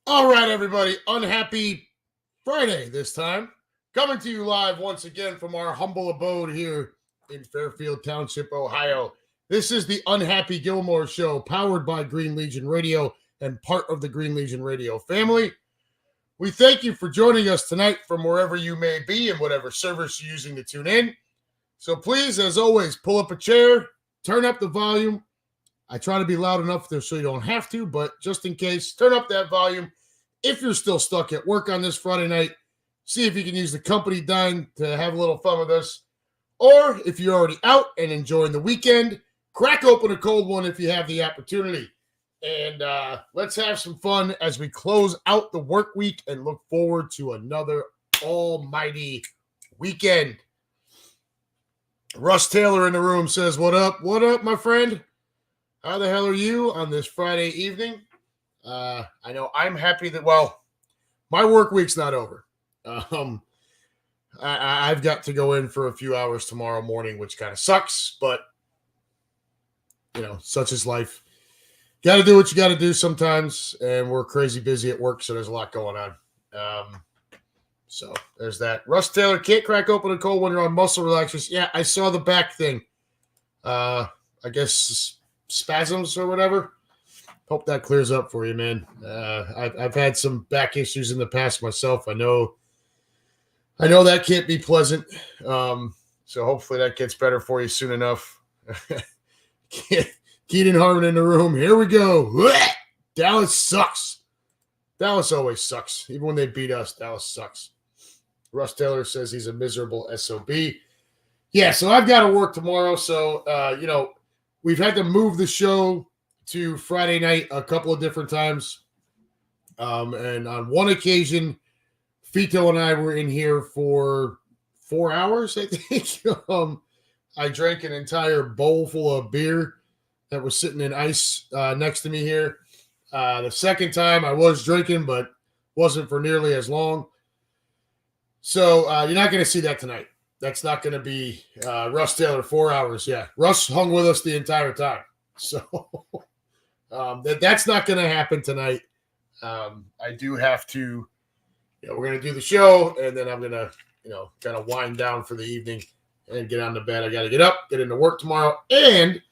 All right, everybody. Unhappy Friday this time. Coming to you live once again from our humble abode here in Fairfield Township, Ohio. This is the Unhappy Gilmore Show, powered by Green Legion Radio and part of the Green Legion Radio family. We thank you for joining us tonight from wherever you may be and whatever service you're using to tune in. So please, as always, pull up a chair, turn up the volume. I try to be loud enough there so you don't have to, but just in case, turn up that volume. If you're still stuck at work on this Friday night, see if you can use the company dime to have a little fun with us. Or if you're already out and enjoying the weekend, crack open a cold one if you have the opportunity. And let's have some fun as we close out the work week and look forward to another almighty weekend. Russ Taylor in the room says, "What up? What up, my friend? How the hell are you on this Friday evening?" I know I'm happy that, well, my work week's not over. I've got to go in for a few hours tomorrow morning, which kind of sucks, but, you know, such is life. Got to do what you got to do sometimes, and we're crazy busy at work, so there's a lot going on. So there's that. Russ Taylor, can't crack open a cold when you're on muscle relaxers. Yeah, I saw the back thing. I guess spasms or whatever. Hope that clears up for you, man. I've had some back issues in the past myself. I know that can't be pleasant. So hopefully that gets better for you soon enough. Keaton Harmon in the room. Here we go. Dallas sucks. Dallas always sucks. Even when they beat us, Dallas sucks. Russ Taylor says he's a miserable SOB. Yeah, so I've got to work tomorrow. So, we've had to move the show to Friday night a couple of different times. And on one occasion, Fito and I were in here for 4 hours, I think. I drank an entire bowl full of beer that was sitting in ice next to me here. The second time I was drinking, but wasn't for nearly as long. So you're not going to see that tonight. That's not going to be Russ Taylor 4 hours. Yeah, Russ hung with us the entire time. So that's not going to happen tonight. I do have to, we're going to do the show, and then I'm going to, kind of wind down for the evening and get on to bed. I got to get up, get into work tomorrow. And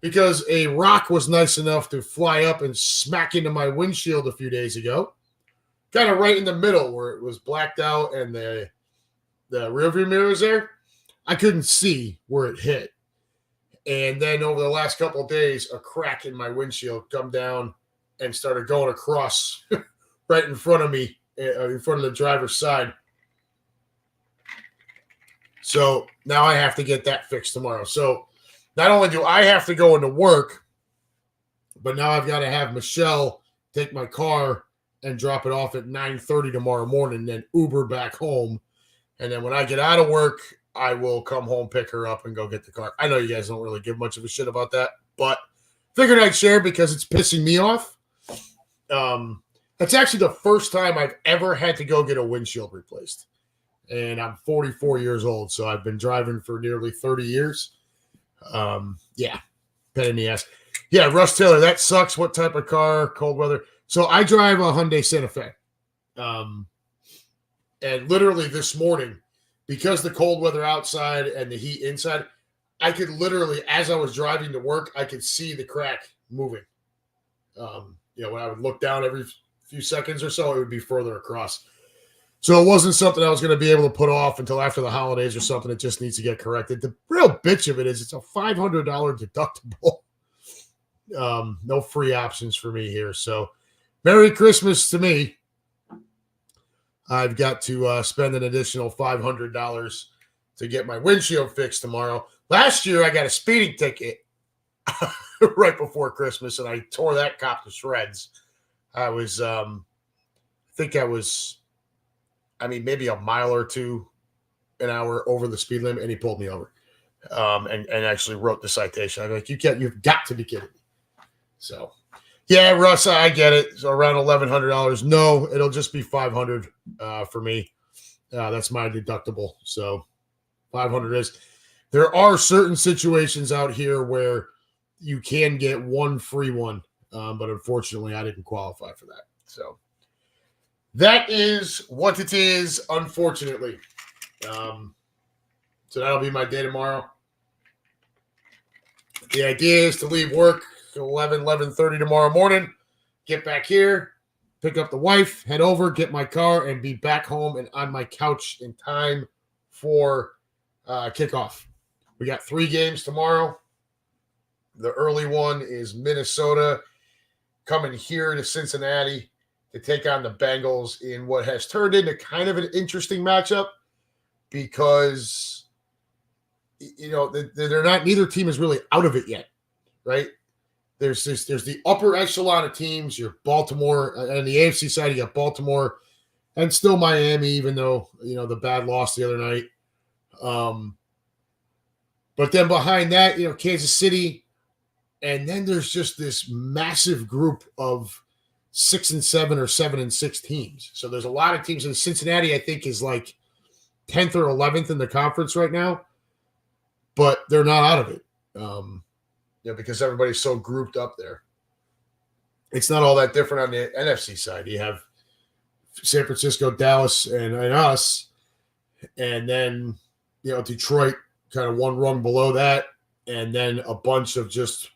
because a rock was nice enough to fly up and smack into my windshield a few days ago, kind of right in the middle where it was blacked out and the rearview mirror was there, I couldn't see where it hit. And then over the last couple of days, a crack in my windshield come down and started going across right in front of me, in front of the driver's side. So now I have to get that fixed tomorrow. So not only do I have to go into work, but now I've got to have Michelle take my car and drop it off at 9:30 tomorrow morning, then Uber back home. And then when I get out of work, I will come home, pick her up, and go get the car. I know you guys don't really give much of a shit about that, but figured I'd share because it's pissing me off. That's actually the first time I've ever had to go get a windshield replaced. And I'm 44 years old, so I've been driving for nearly 30 years. Yeah, pain in the ass. Yeah, Russ Taylor, that sucks. What type of car? Cold weather. So I drive a Hyundai Santa Fe. And literally this morning, because the cold weather outside and the heat inside, I could literally, as I was driving to work, I could see the crack moving. When I would look down every few seconds or so, it would be further across. So it wasn't something I was going to be able to put off until after the holidays or something. It just needs to get corrected. The real bitch of it is it's a $500 deductible. No free options for me here. So Merry Christmas to me. I've got to spend an additional $500 to get my windshield fixed tomorrow. Last year, I got a speeding ticket right before Christmas, and I tore that cop to shreds. I was, maybe a mile or two an hour over the speed limit, and he pulled me over and actually wrote the citation. I'm like, you've got to be kidding me. So, yeah, Russ, I get it. So around $1,100. No, it'll just be $500 for me. That's my deductible. So $500 is. There are certain situations out here where you can get one free one, but unfortunately, I didn't qualify for that. So that is what it is, unfortunately. So that'll be my day tomorrow. The idea is to leave work at 11:30 tomorrow morning, get back here, pick up the wife, head over, get my car, and be back home and on my couch in time for kickoff. We got 3 games tomorrow. The early one is Minnesota coming here to Cincinnati to take on the Bengals in what has turned into kind of an interesting matchup because, they're not, neither team is really out of it yet, right? There's the upper echelon of teams. You're Baltimore, and the AFC side, you got Baltimore and still Miami, even though, the bad loss the other night. But then behind that, Kansas City, and then there's just this massive group of 6-7 or 7-6 teams. So there's a lot of teams. And Cincinnati, I think, is like 10th or 11th in the conference right now, but they're not out of it. Because everybody's so grouped up there. It's not all that different on the NFC side. You have San Francisco, Dallas, and us, and then Detroit kind of one rung below that, and then a bunch of just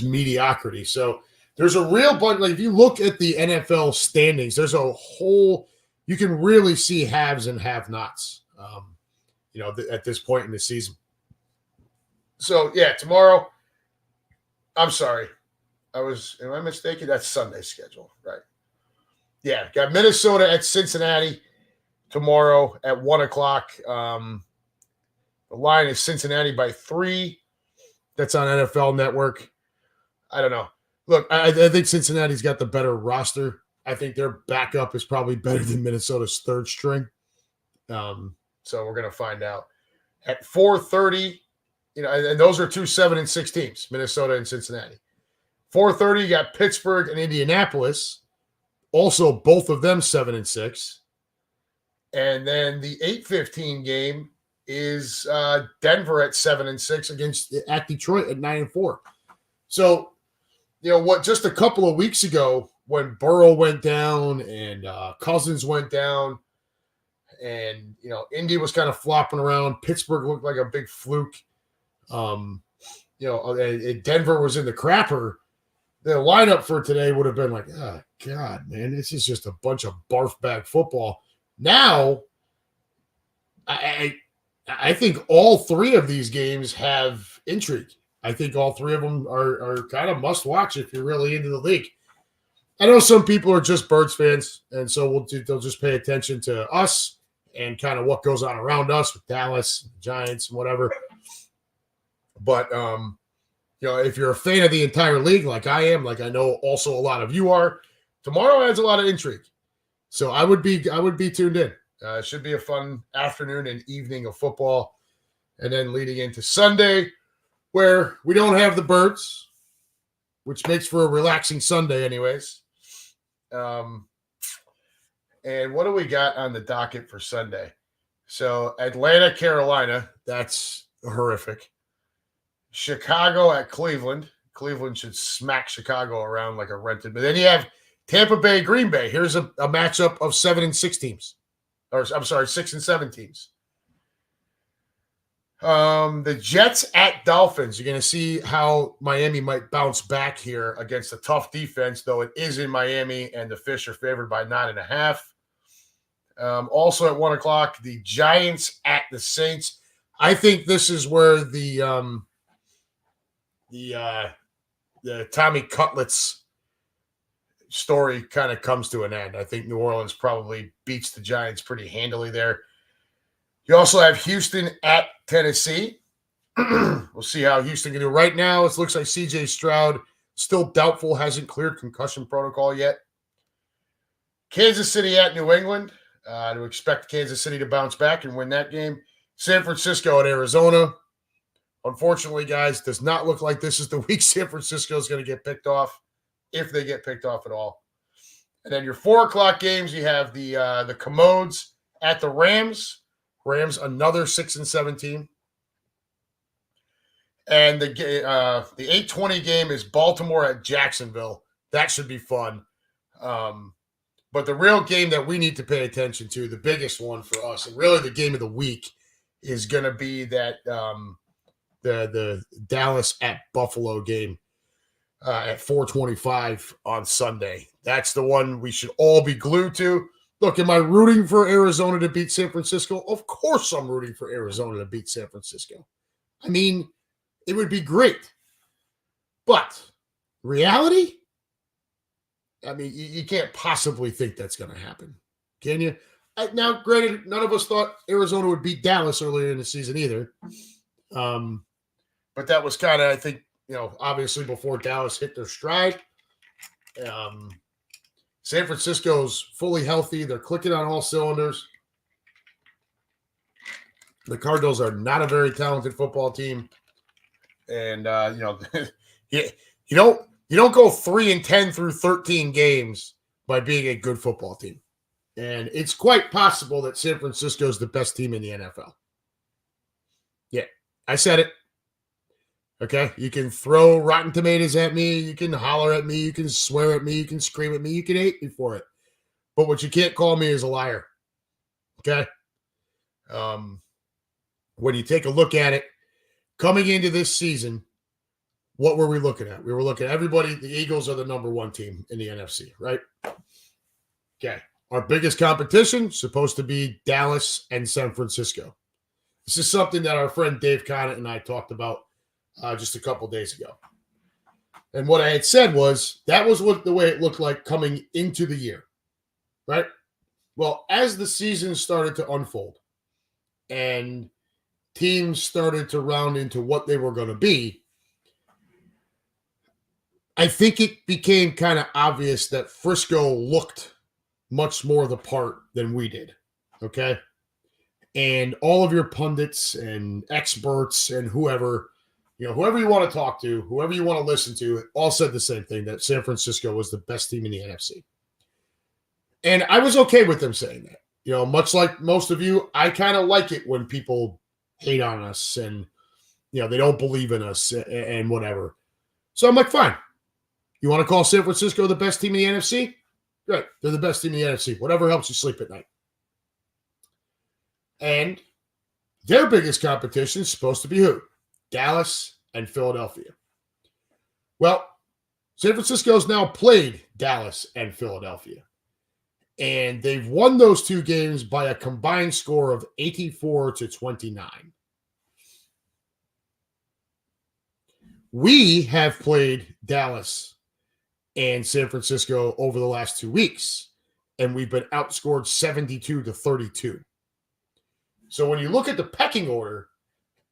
mediocrity. So there's a real bunch. Like if you look at the NFL standings, there's a whole. You can really see haves and have-nots. At this point in the season. So yeah, tomorrow. I'm sorry, am I mistaken? That's Sunday schedule, right? Yeah, got Minnesota at Cincinnati tomorrow at 1:00. The line is Cincinnati by 3. That's on NFL Network. I don't know. Look, I think Cincinnati's got the better roster. I think their backup is probably better than Minnesota's third string. So we're going to find out. At 4:30, and those are 2 7-6 teams, Minnesota and Cincinnati. 4:30, you got Pittsburgh and Indianapolis. Also, both of them 7-6. And then the 8:15 game is Denver at 7-6 at Detroit at 9-4. So, just a couple of weeks ago when Burrow went down and Cousins went down and, Indy was kind of flopping around. Pittsburgh looked like a big fluke. And Denver was in the crapper. The lineup for today would have been like, oh, God, man, this is just a bunch of barf bag football. Now, I think all 3 of these games have intrigue. I think all 3 of them are kind of must watch if you're really into the league. I know some people are just Birds fans, and so they'll just pay attention to us and kind of what goes on around us with Dallas, Giants, and whatever. But if you're a fan of the entire league, like I am, like I know also a lot of you are, tomorrow adds a lot of intrigue. So I would be tuned in. It should be a fun afternoon and evening of football, and then leading into Sunday, where we don't have the Birds, which makes for a relaxing Sunday, anyways. And what do we got on the docket for Sunday? So Atlanta, Carolina, that's horrific. Chicago at Cleveland. Cleveland should smack Chicago around like a rented. But then you have Tampa Bay, Green Bay. Here's a matchup of 7-6 teams. Or I'm sorry, 6-7 teams. The Jets at Dolphins. You're going to see how Miami might bounce back here against a tough defense, though it is in Miami, and the Fish are favored by 9.5. Also at 1 o'clock, the Giants at the Saints. I think this is where the Tommy Cutlets story kind of comes to an end. I think New Orleans probably beats the Giants pretty handily there. You also have Houston at Tennessee. We'll see how Houston can do. Right now, it looks like C.J. Stroud still doubtful, hasn't cleared concussion protocol yet. Kansas City at New England. To expect Kansas City to bounce back and win that game. San Francisco at Arizona. Unfortunately, guys, does not look like this is the week San Francisco is going to get picked off, if they get picked off at all. And then your 4 o'clock games, you have the Commodes at the Rams. Rams, another 6-7 team. And the 8:20 game is Baltimore at Jacksonville. That should be fun. But the real game that we need to pay attention to, the biggest one for us, and really the game of the week, is going to be that the Dallas at Buffalo game at 4:25 on Sunday. That's the one we should all be glued to. Look, am I rooting for Arizona to beat San Francisco? Of course I'm rooting for Arizona to beat San Francisco. I mean, it would be great. But reality? I mean, you can't possibly think that's going to happen, can you? Now, granted, none of us thought Arizona would beat Dallas earlier in the season either. But that was kind of, I think, obviously before Dallas hit their stride. San Francisco's fully healthy. They're clicking on all cylinders. The Cardinals are not a very talented football team. And, you don't go 3-10 through 13 games by being a good football team. And it's quite possible that San Francisco is the best team in the NFL. Yeah, I said it. Okay, you can throw Rotten Tomatoes at me, you can holler at me, you can swear at me, you can scream at me, you can hate me for it. But what you can't call me is a liar. Okay? When you take a look at it, coming into this season, what were we looking at? We were looking at everybody. The Eagles are the number 1 team in the NFC, right? Okay. Our biggest competition, supposed to be Dallas and San Francisco. This is something that our friend Dave Conant and I talked about just a couple days ago. And what I had said was that was the way it looked like coming into the year, right? Well, as the season started to unfold and teams started to round into what they were going to be, I think it became kind of obvious that Frisco looked much more the part than we did, okay? And all of your pundits and experts and whoever you want to talk to, whoever you want to listen to, all said the same thing, that San Francisco was the best team in the NFC. And I was okay with them saying that. Much like most of you, I kind of like it when people hate on us and, they don't believe in us and whatever. So I'm like, fine. You want to call San Francisco the best team in the NFC? Great. They're the best team in the NFC. Whatever helps you sleep at night. And their biggest competition is supposed to be who? Dallas and Philadelphia. Well, San Francisco's now played Dallas and Philadelphia. And they've won those 2 games by a combined score of 84-29. We have played Dallas and San Francisco over the last 2 weeks, and we've been outscored 72-32. So when you look at the pecking order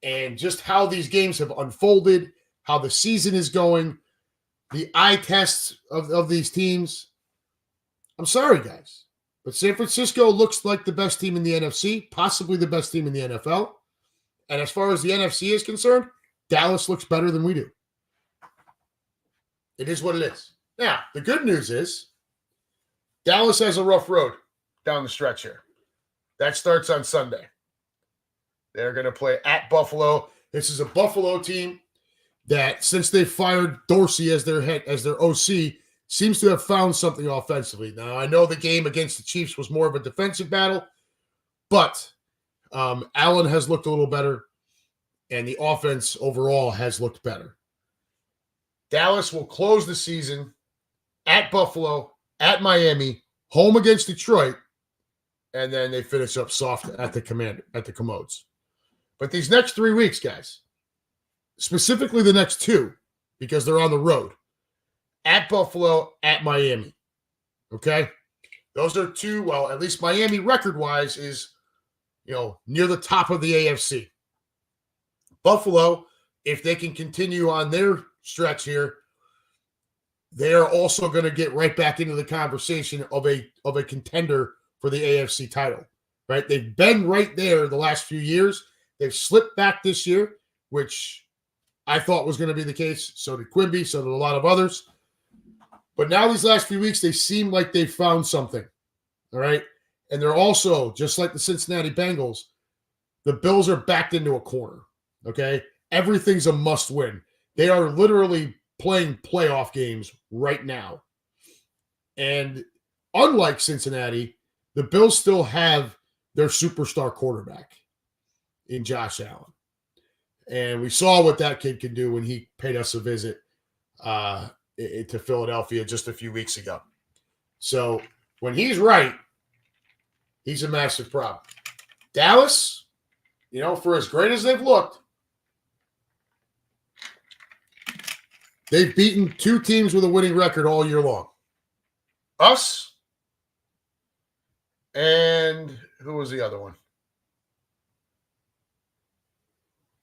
and just how these games have unfolded, how the season is going, the eye tests of these teams, I'm sorry, guys, but San Francisco looks like the best team in the NFC, possibly the best team in the NFL. And as far as the NFC is concerned, Dallas looks better than we do. It is what it is. Now, the good news is Dallas has a rough road down the stretch here. That starts on Sunday. They're going to play at Buffalo. This is a Buffalo team that, since they fired Dorsey as their OC, seems to have found something offensively. Now, I know the game against the Chiefs was more of a defensive battle, but Allen has looked a little better. and the offense overall has looked better. Dallas will close the season at Buffalo, at Miami, home against Detroit, and then they finish up soft at the Commodes. But these next 3 weeks, guys, specifically the next 2, because they're on the road, at Buffalo, at Miami. Okay? Those are 2, well, at least Miami record-wise is, near the top of the AFC. Buffalo, if they can continue on their stretch here, they are also going to get right back into the conversation of a contender for the AFC title, right? They've been right there the last few years. They've slipped back this year, which I thought was going to be the case. So did Quimby, so did a lot of others. But now these last few weeks, they seem like they've found something, all right? And they're also, just like the Cincinnati Bengals, the Bills are backed into a corner, okay? Everything's a must win. They are literally playing playoff games right now. And unlike Cincinnati, the Bills still have their superstar quarterback in Josh Allen. And we saw what that kid can do when he paid us a visit to Philadelphia just a few weeks ago. So when he's right, he's a massive problem. Dallas, for as great as they've looked, they've beaten 2 teams with a winning record all year long. Us, and who was the other one?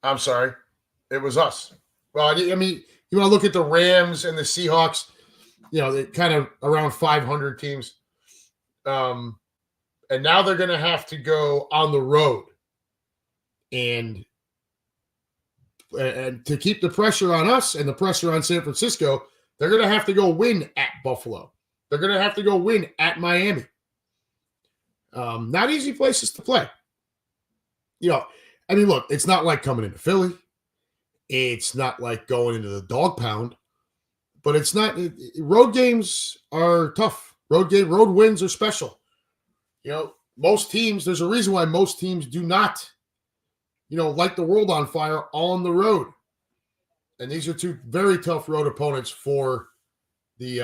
I'm sorry. It was us. Well, I mean, you want to look at the Rams and the Seahawks, they're kind of around 500 teams. And now they're going to have to go on the road. And to keep the pressure on us and the pressure on San Francisco, they're going to have to go win at Buffalo. They're going to have to go win at Miami. Not easy places to play. Look, it's not like coming into Philly. It's not like going into the dog pound. But it's not – road games are tough. Road wins are special. Most teams – there's a reason why most teams do not – light the world on fire on the road. And these are 2 very tough road opponents for the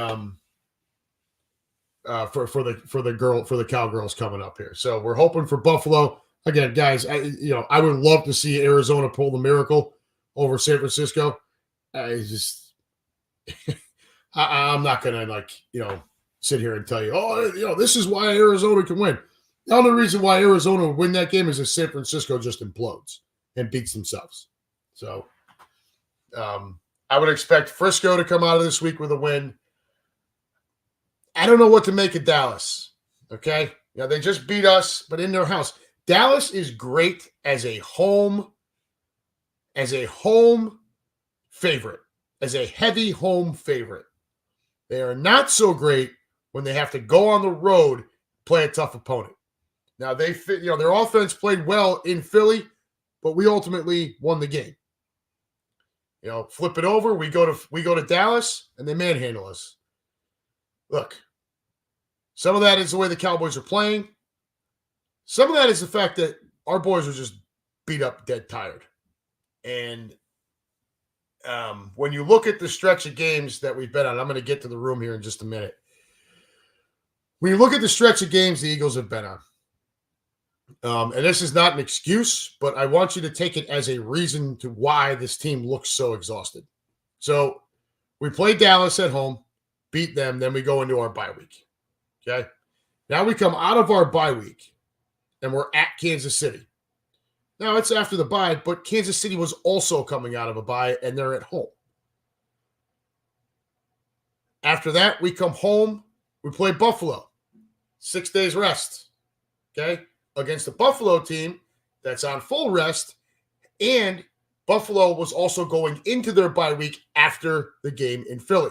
for the Cowgirls coming up here. So we're hoping for Buffalo. Again, guys, I would love to see Arizona pull the miracle over San Francisco. I'm not going to sit here and tell you, this is why Arizona can win. The only reason why Arizona would win that game is if San Francisco just implodes and beats themselves. So I would expect Frisco to come out of this week with a win. I don't know what to make of Dallas, okay? They just beat us, but in their house. Dallas is great as a home favorite, as a heavy home favorite. They are not so great when they have to go on the road, play a tough opponent. Now they fit, their offense played well in Philly, but we ultimately won the game. Flip it over, we go to Dallas, and they manhandle us. Look, some of that is the way the Cowboys are playing. Some of that is the fact that our boys are just beat up, dead tired. And when you look at the stretch of games that we've been on, I'm going to get to the room here in just a minute. When you look at the stretch of games the Eagles have been on, and this is not an excuse, but I want you to take it as a reason to why this team looks so exhausted. So we play Dallas at home, beat them, then we go into our bye week. Okay? Now we come out of our bye week, and we're at Kansas City. Now, it's after the bye, but Kansas City was also coming out of a bye, and they're at home. After that, we come home. We play Buffalo. 6 days rest. Okay? Against the Buffalo team that's on full rest, and Buffalo was also going into their bye week after the game in Philly.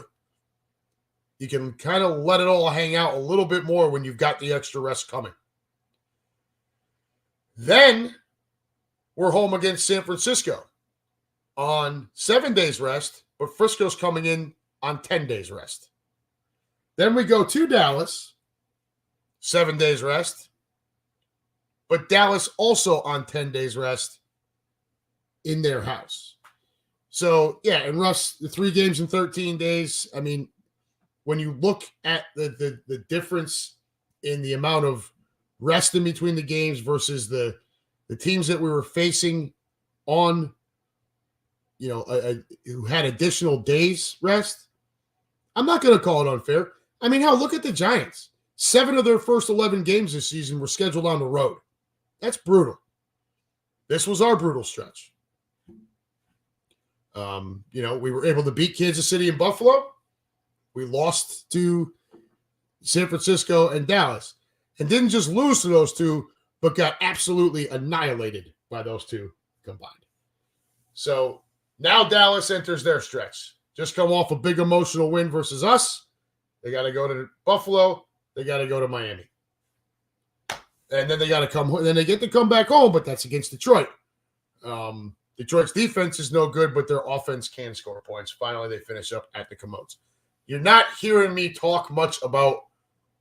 You can kind of let it all hang out a little bit more when you've got the extra rest coming. Then we're home against San Francisco on 7 days rest, but Frisco's coming in on 10 days rest. Then we go to Dallas, 7 days rest, but Dallas also on 10 days rest. in their house. So, yeah, and Russ, the 3 games in 13 days, I mean, when you look at the difference in the amount of rest in between the games versus the teams that we were facing on, who had additional days rest, I'm not going to call it unfair. I mean, hell, look at the Giants. 7 of their first 11 games this season were scheduled on the road. That's brutal. This was our brutal stretch. We were able to beat Kansas City and Buffalo. We lost to San Francisco and Dallas, and didn't just lose to those two, but got absolutely annihilated by those two combined. So now Dallas enters their stretch. Just come off a big emotional win versus us. They got to go to Buffalo. They got to go to Miami. And then they got to come. Then they get to come back home, but that's against Detroit. Detroit's defense is no good, but their offense can score points. Finally, they finish up at the Commodes. You're not hearing me talk much about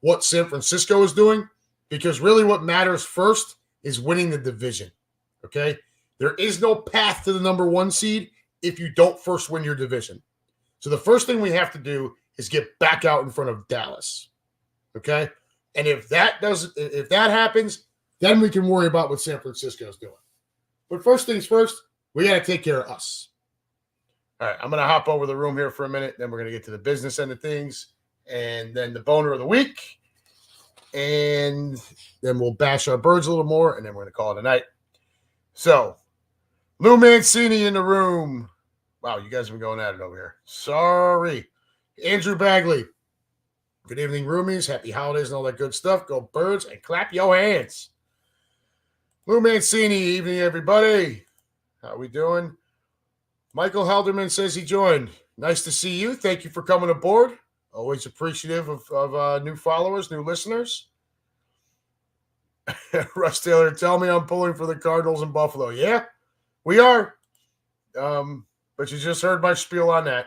what San Francisco is doing, because really what matters first is winning the division, okay? There is no path to the number 1 seed if you don't first win your division. So the first thing we have to do is get back out in front of Dallas, okay? And if that happens, then we can worry about what San Francisco is doing. But first things first, we got to take care of us. All right, I'm going to hop over the room here for a minute. Then we're going to get to the business end of things, and then the boner of the week. And then we'll bash our birds a little more, and then we're going to call it a night. So, Lou Mancini in the room. Wow, you guys have been going at it over here. Sorry. Andrew Bagley. Good evening, roomies. Happy holidays and all that good stuff. Go birds and clap your hands. Lou Mancini, evening, everybody. How we doing? Michael Halderman says he joined. Nice to see you. Thank you for coming aboard. Always appreciative of new followers, new listeners. Russ Taylor, tell me I'm pulling for the Cardinals in Buffalo. Yeah, we are. But you just heard my spiel on that.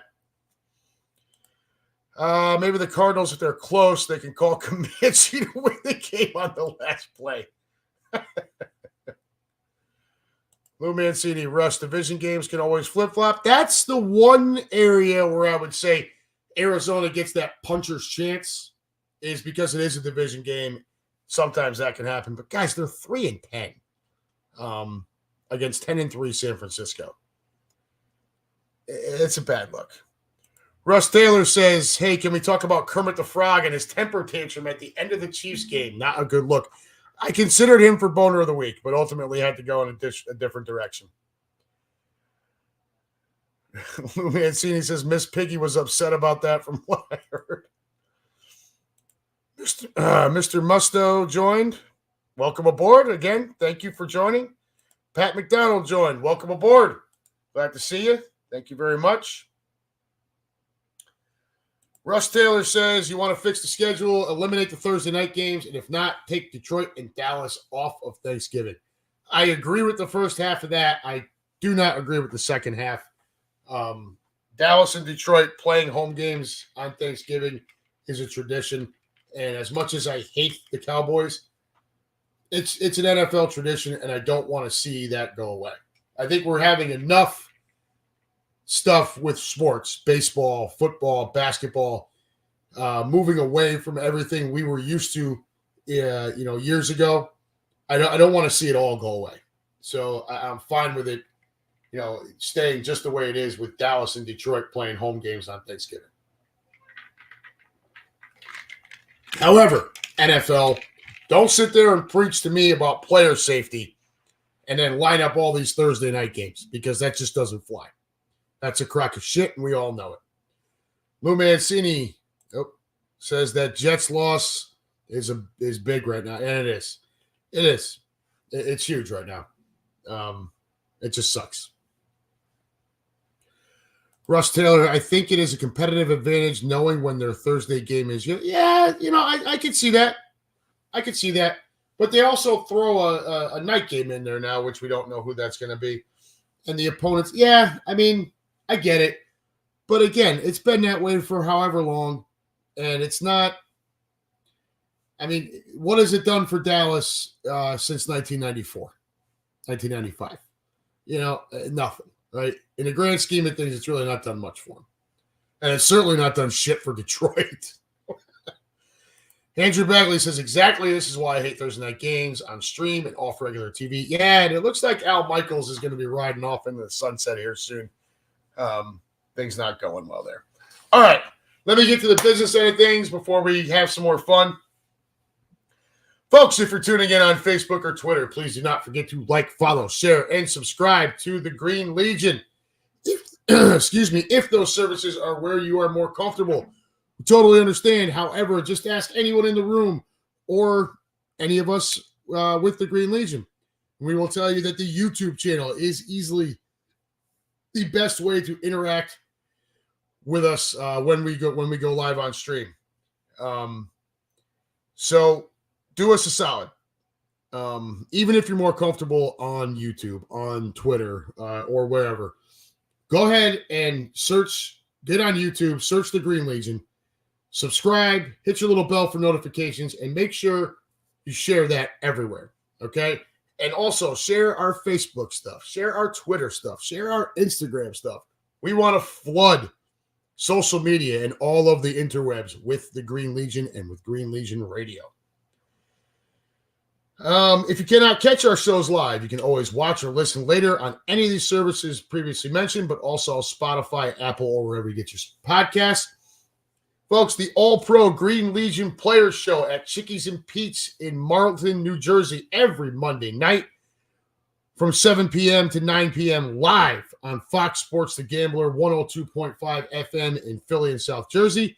Maybe the Cardinals, if they're close, they can call Comanche to win the game on the last play. Lou Mancini, Russ, division games can always flip-flop. That's the one area where I would say Arizona gets that puncher's chance, is because it is a division game. Sometimes that can happen. But, guys, they're 3-10 against 10-3 San Francisco. It's a bad look. Russ Taylor says, hey, can we talk about Kermit the Frog and his temper tantrum at the end of the Chiefs game? Not a good look. I considered him for boner of the week, but ultimately had to go in a different direction. Lou Mancini says Miss Piggy was upset about that from what I heard. Mr. Musto joined. Welcome aboard. Again, thank you for joining. Pat McDonald joined. Welcome aboard. Glad to see you. Thank you very much. Russ Taylor says you want to fix the schedule, eliminate the Thursday night games, and if not, take Detroit and Dallas off of Thanksgiving. I agree with the first half of that. I do not agree with the second half. Dallas and Detroit playing home games on Thanksgiving is a tradition. And as much as I hate the Cowboys, it's an NFL tradition, and I don't want to see that go away. I think we're having enough stuff with sports, baseball, football, basketball, moving away from everything we were used to, years ago. I don't want to see it all go away. So I'm fine with it, staying just the way it is with Dallas and Detroit playing home games on Thanksgiving. However, NFL, don't sit there and preach to me about player safety and then line up all these Thursday night games, because that just doesn't fly. That's a crock of shit, and we all know it. Lou Mancini says that Jets loss is big right now, and it is. It is. It's huge right now. It just sucks. Russ Taylor, I think it is a competitive advantage knowing when their Thursday game is. Yeah, I could see that. I could see that. But they also throw a night game in there now, which we don't know who that's going to be. And the opponents, I get it. But again, it's been that way for however long. And it's not, what has it done for Dallas since 1994, 1995? Nothing, right? In the grand scheme of things, it's really not done much for him. And it's certainly not done shit for Detroit. Andrew Bagley says, exactly, this is why I hate Thursday night games on stream and off regular TV. Yeah, and it looks like Al Michaels is going to be riding off into the sunset here soon. Things not going well there. All right, let me get to the business end of things before we have some more fun. Folks, if you're tuning in on Facebook or Twitter, please do not forget to like, follow, share, and subscribe to the Green Legion. Excuse me, if those services are where you are more comfortable. We totally understand. However, just ask anyone in the room or any of us with the Green Legion. We will tell you that the YouTube channel is easily the best way to interact with us when we go live on stream. So do us a solid. Even if you're more comfortable on YouTube, on Twitter, or wherever, go ahead and get on YouTube, search the Green Legion, subscribe, hit your little bell for notifications, and make sure you share that everywhere, okay? And also share our Facebook stuff, share our Twitter stuff, share our Instagram stuff. We want to flood social media and all of the interwebs with the Green Legion and with Green Legion Radio. If you cannot catch our shows live, you can always watch or listen later on any of these services previously mentioned, but also Spotify, Apple, or wherever you get your podcasts. Folks, the All-Pro Green Legion Players Show at Chickies and Pete's in Marlton, New Jersey, every Monday night from 7 p.m. to 9 p.m. live on Fox Sports The Gambler, 102.5 FM in Philly and South Jersey,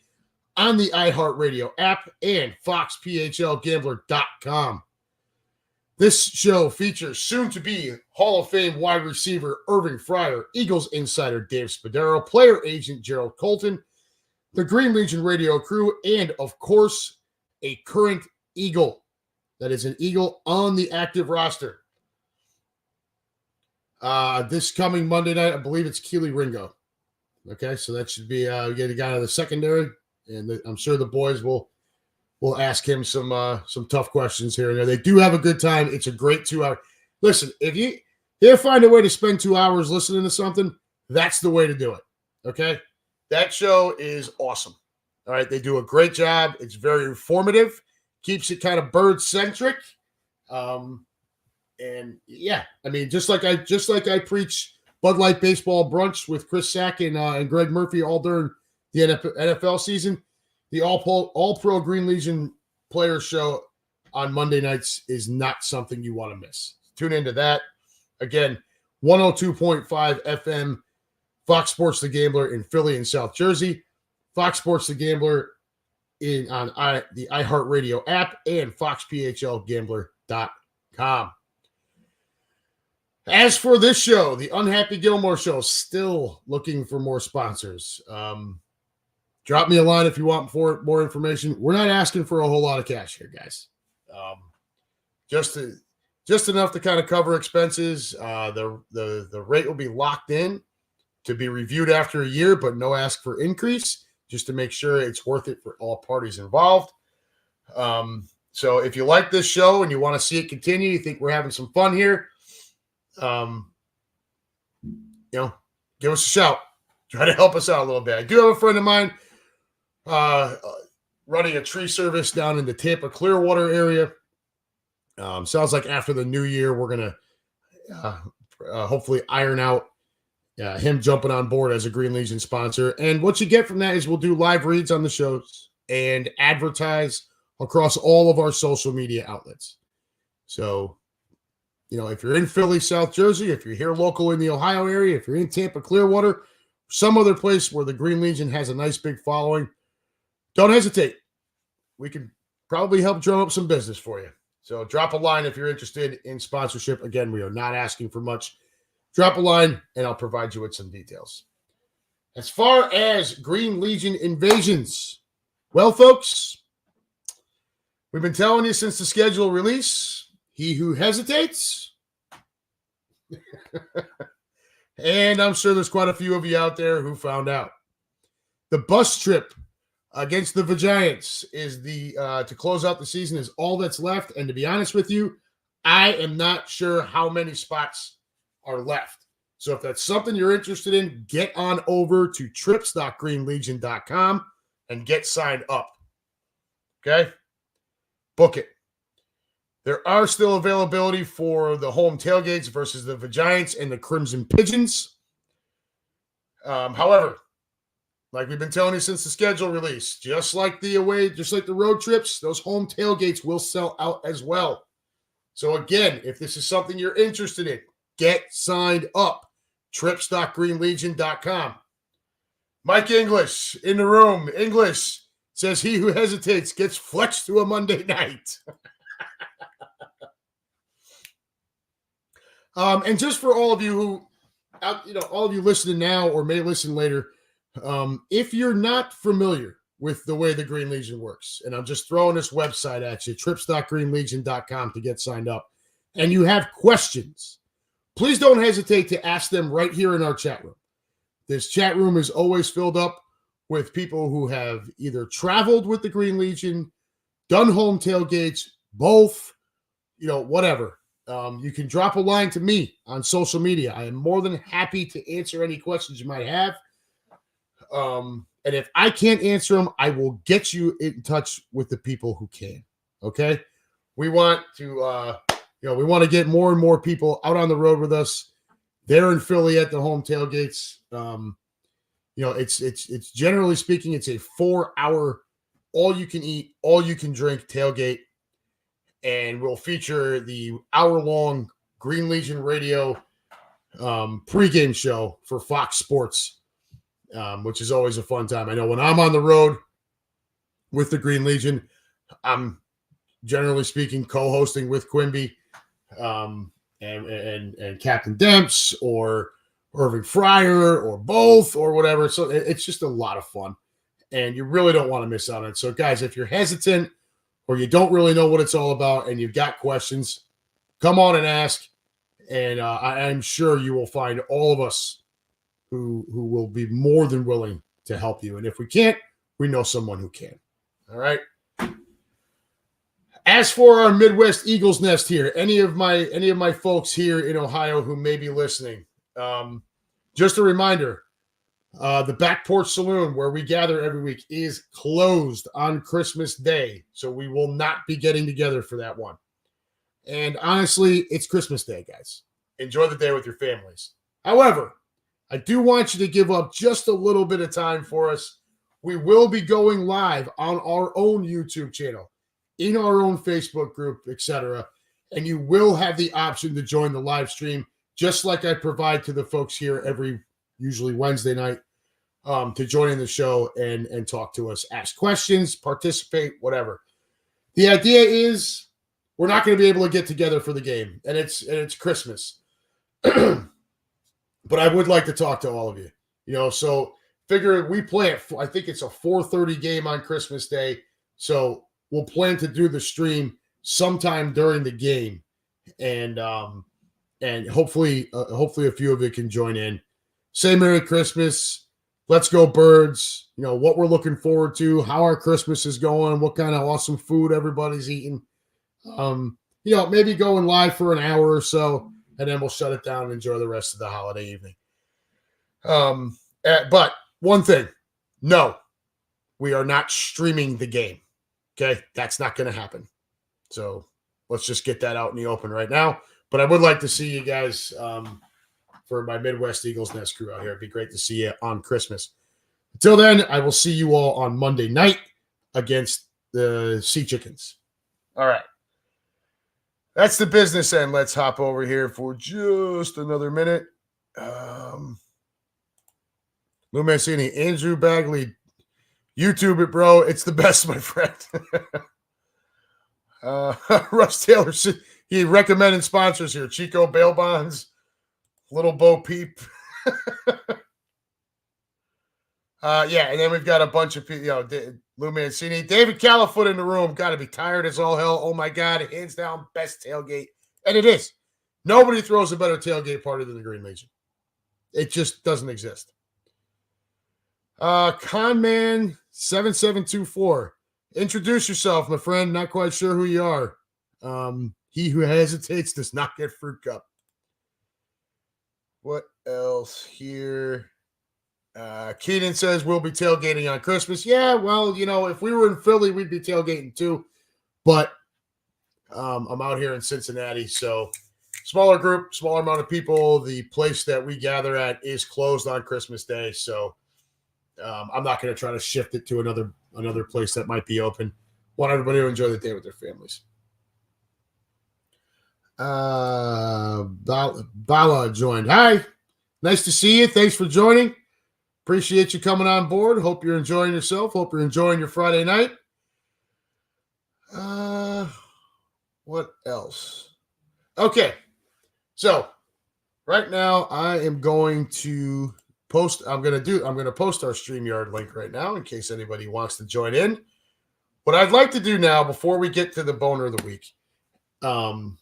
on the iHeartRadio app, and foxphlgambler.com. This show features soon-to-be Hall of Fame wide receiver Irving Fryer, Eagles insider Dave Spadaro, player agent Gerald Colton, the Green Legion radio crew, and, of course, a current Eagle. That is an Eagle on the active roster. This coming Monday night, I believe it's Keely Ringo. Okay, so that should be we get a guy in the secondary, and I'm sure the boys will ask him some tough questions here and there. They do have a good time. It's a great 2 hour. Listen, if you find a way to spend 2 hours listening to something, that's the way to do it. Okay? That show is awesome. All right, they do a great job. It's very informative, keeps it kind of bird-centric. And yeah, I mean, just like I preach Bud Light Baseball Brunch with Chris Sack and Greg Murphy all during the NFL season, the All-Pro Green Legion Players Show on Monday nights is not something you want to miss. Tune into that. Again, 102.5 FM, Fox Sports The Gambler in Philly and South Jersey, Fox Sports The Gambler on the iHeartRadio app, and foxphlgambler.com. As for this show, the Unhappy Gilmore Show, still looking for more sponsors. Drop me a line if you want more information. We're not asking for a whole lot of cash here, guys. Just enough to kind of cover expenses. The rate will be locked in to be reviewed after a year, but no ask for increase, just to make sure it's worth it for all parties involved. So if you like this show and you want to see it continue, you think we're having some fun here, give us a shout. Try to help us out a little bit. I do have a friend of mine running a tree service down in the Tampa Clearwater area. Sounds like after the new year, we're going to hopefully iron out him jumping on board as a Green Legion sponsor. And what you get from that is we'll do live reads on the shows and advertise across all of our social media outlets. So, if you're in Philly, South Jersey, if you're here local in the Ohio area, if you're in Tampa Clearwater, some other place where the Green Legion has a nice big following, don't hesitate. We can probably help drum up some business for you. So drop a line if you're interested in sponsorship. Again, we are not asking for much. Drop a line, and I'll provide you with some details. As far as Green Legion invasions, well, folks, we've been telling you since the schedule release, he who hesitates. And I'm sure there's quite a few of you out there who found out. The bus trip against the Giants is to close out the season is all that's left. And to be honest with you, I am not sure how many spots are left. So if that's something you're interested in, get on over to trips.greenlegion.com and get signed up. Okay? Book it. There are still availability for the home tailgates versus the Giants and the Crimson Pigeons. However, like we've been telling you since the schedule release, just like the road trips, those home tailgates will sell out as well. So again, if this is something you're interested in, get signed up. Trips.greenlegion.com. Mike English in the room. English says he who hesitates gets flexed to a Monday night. And just for all of you who, all of you listening now or may listen later, if you're not familiar with the way the Green Legion works, and I'm just throwing this website at you, trips.greenlegion.com to get signed up, and you have questions, please don't hesitate to ask them right here in our chat room. This chat room is always filled up with people who have either traveled with the Green Legion, done home tailgates, both, whatever. You can drop a line to me on social media. I am more than happy to answer any questions you might have. And if I can't answer them, I will get you in touch with the people who can. Okay. We want to, we want to get more and more people out on the road with us. They're in Philly at the home tailgates. It's generally speaking, it's a 4-hour, all you can eat, all you can drink tailgate. And we'll feature the hour-long Green Legion Radio pregame show for Fox Sports, which is always a fun time. I know when I'm on the road with the Green Legion, I'm generally speaking co-hosting with Quimby and Captain Demps or Irving Fryer or both or whatever. So it's just a lot of fun, and you really don't want to miss out on it. So, guys, if you're hesitant or you don't really know what it's all about and you've got questions, come on and ask. And I'm sure you will find all of us who will be more than willing to help you. And if we can't, we know someone who can. All right. As for our Midwest Eagles Nest here, any of my folks here in Ohio who may be listening, just a reminder, the Back Porch Saloon, where we gather every week, is closed on Christmas Day. So we will not be getting together for that one. And honestly, it's Christmas Day, guys. Enjoy the day with your families. However, I do want you to give up just a little bit of time for us. We will be going live on our own YouTube channel, in our own Facebook group, etc. And you will have the option to join the live stream, just like I provide to the folks here usually Wednesday night, to join in the show and talk to us, ask questions, participate, whatever. The idea is we're not going to be able to get together for the game, and it's Christmas. But I would like to talk to all of you. So figure we play I think it's a 4:30 game on Christmas Day. So we'll plan to do the stream sometime during the game, and hopefully a few of you can join in. Say Merry Christmas. Let's go Birds. What we're looking forward to, how our Christmas is going, what kind of awesome food everybody's eating. Maybe going live for an hour or so, and then we'll shut it down and enjoy the rest of the holiday evening. But one thing, no, we are not streaming the game. Okay, that's not going to happen. So let's just get that out in the open right now. But I would like to see you guys for my Midwest Eagles Nest crew out here. It'd be great to see you on Christmas. Until then, I will see you all on Monday night against the Sea Chickens. All right. That's the business end. Let's hop over here for just another minute. Lou Mancini, Andrew Bagley, YouTube it, bro. It's the best, my friend. Russ Taylor, he recommended sponsors here. Chico Bail Bonds, Little Bo Peep. And then we've got a bunch of people, Lou Mancini, David Califoot in the room. Got to be tired as all hell. Oh, my God. Hands down, best tailgate. And it is. Nobody throws a better tailgate party than the Green Legion. It just doesn't exist. Conman 7724. Introduce yourself, my friend. Not quite sure who you are. He who hesitates does not get fruit cup. What else here? Keenan says we'll be tailgating on Christmas. Yeah, well, if we were in Philly, we'd be tailgating too. But I'm out here in Cincinnati, so smaller group, smaller amount of people. The place that we gather at is closed on Christmas Day, so I'm not going to try to shift it to another place that might be open. Want everybody to enjoy the day with their families. Bala joined. Hi, nice to see you. Thanks for joining. Appreciate you coming on board. Hope you're enjoying yourself. Hope you're enjoying your Friday night. What else? Okay. So right now I am going to post. I'm going to post our StreamYard link right now in case anybody wants to join in. What I'd like to do now before we get to the boner of the week, and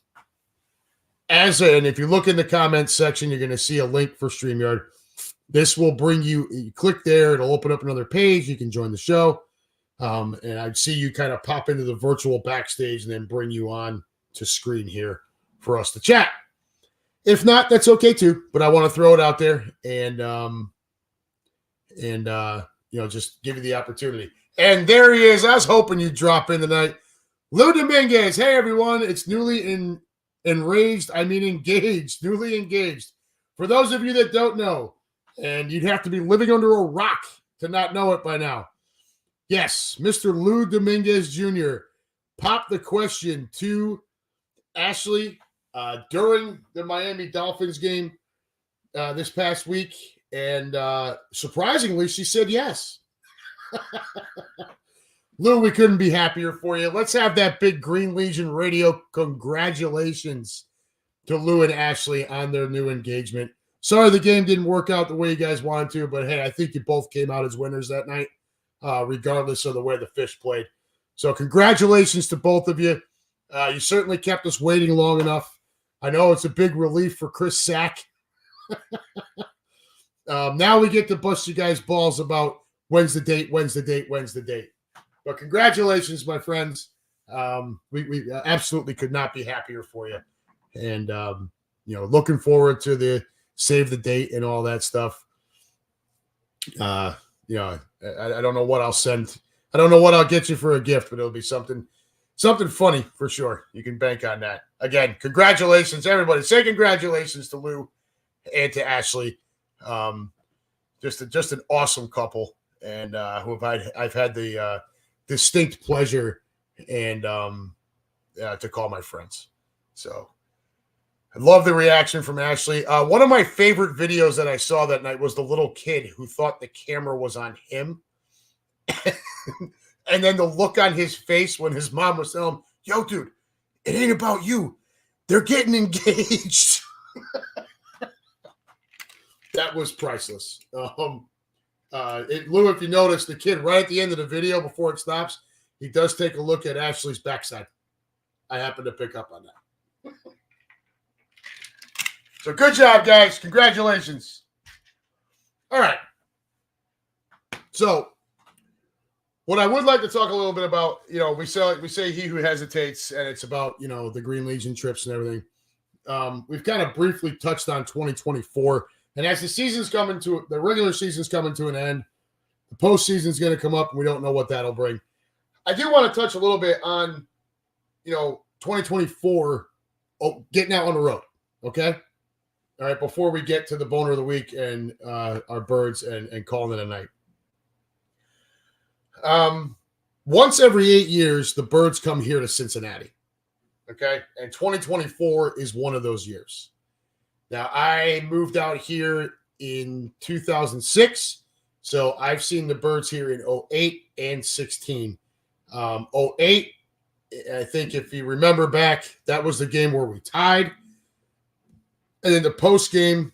if you look in the comments section, you're going to see a link for StreamYard. This will bring you click there. It'll open up another page. You can join the show. And I'd see you kind of pop into the virtual backstage and then bring you on to screen here for us to chat. If not, that's okay too. But I want to throw it out there and just give you the opportunity. And there he is. I was hoping you'd drop in tonight. Lou Dominguez. Hey, everyone. It's newly engaged. Newly engaged. For those of you that don't know, and you'd have to be living under a rock to not know it by now. Yes, Mr. Lou Dominguez Jr. popped the question to Ashley during the Miami Dolphins game this past week. And surprisingly, she said yes. Lou, we couldn't be happier for you. Let's have that big Green Legion Radio congratulations to Lou and Ashley on their new engagement. Sorry the game didn't work out the way you guys wanted to, but hey, I think you both came out as winners that night, regardless of the way the fish played. So congratulations to both of you. You certainly kept us waiting long enough. I know it's a big relief for Chris Sack. Now we get to bust you guys' balls about when's the date. But congratulations, my friends. We absolutely could not be happier for you. And, looking forward to the save the date and all that stuff. I don't know what I'll send. I don't know what I'll get you for a gift, but it'll be something funny for sure. You can bank on that. Again, congratulations, everybody. Say congratulations to Lou and to Ashley. Just an awesome couple, and who I've had the distinct pleasure and to call my friends. So I love the reaction from Ashley. One of my favorite videos that I saw that night was the little kid who thought the camera was on him. And then the look on his face when his mom was telling him, yo, dude, it ain't about you. They're getting engaged. That was priceless. Lou, if you notice, the kid right at the end of the video before it stops, he does take a look at Ashley's backside. I happen to pick up on that. So good job, guys. Congratulations. All right. So what I would like to talk a little bit about, we say he who hesitates, and it's about, the Green Legion trips and everything. We've kind of briefly touched on 2024. And as the regular season's coming to an end, the postseason's going to come up, and we don't know what that'll bring. I do want to touch a little bit on, 2024, getting out on the road. Okay. All right, before we get to the boner of the week and our birds and calling it a night. Once every 8 years, the birds come here to Cincinnati. Okay, and 2024 is one of those years. Now, I moved out here in 2006, so I've seen the birds here in 08 and 16. 08, I think if you remember back, that was the game where we tied. And then the post game,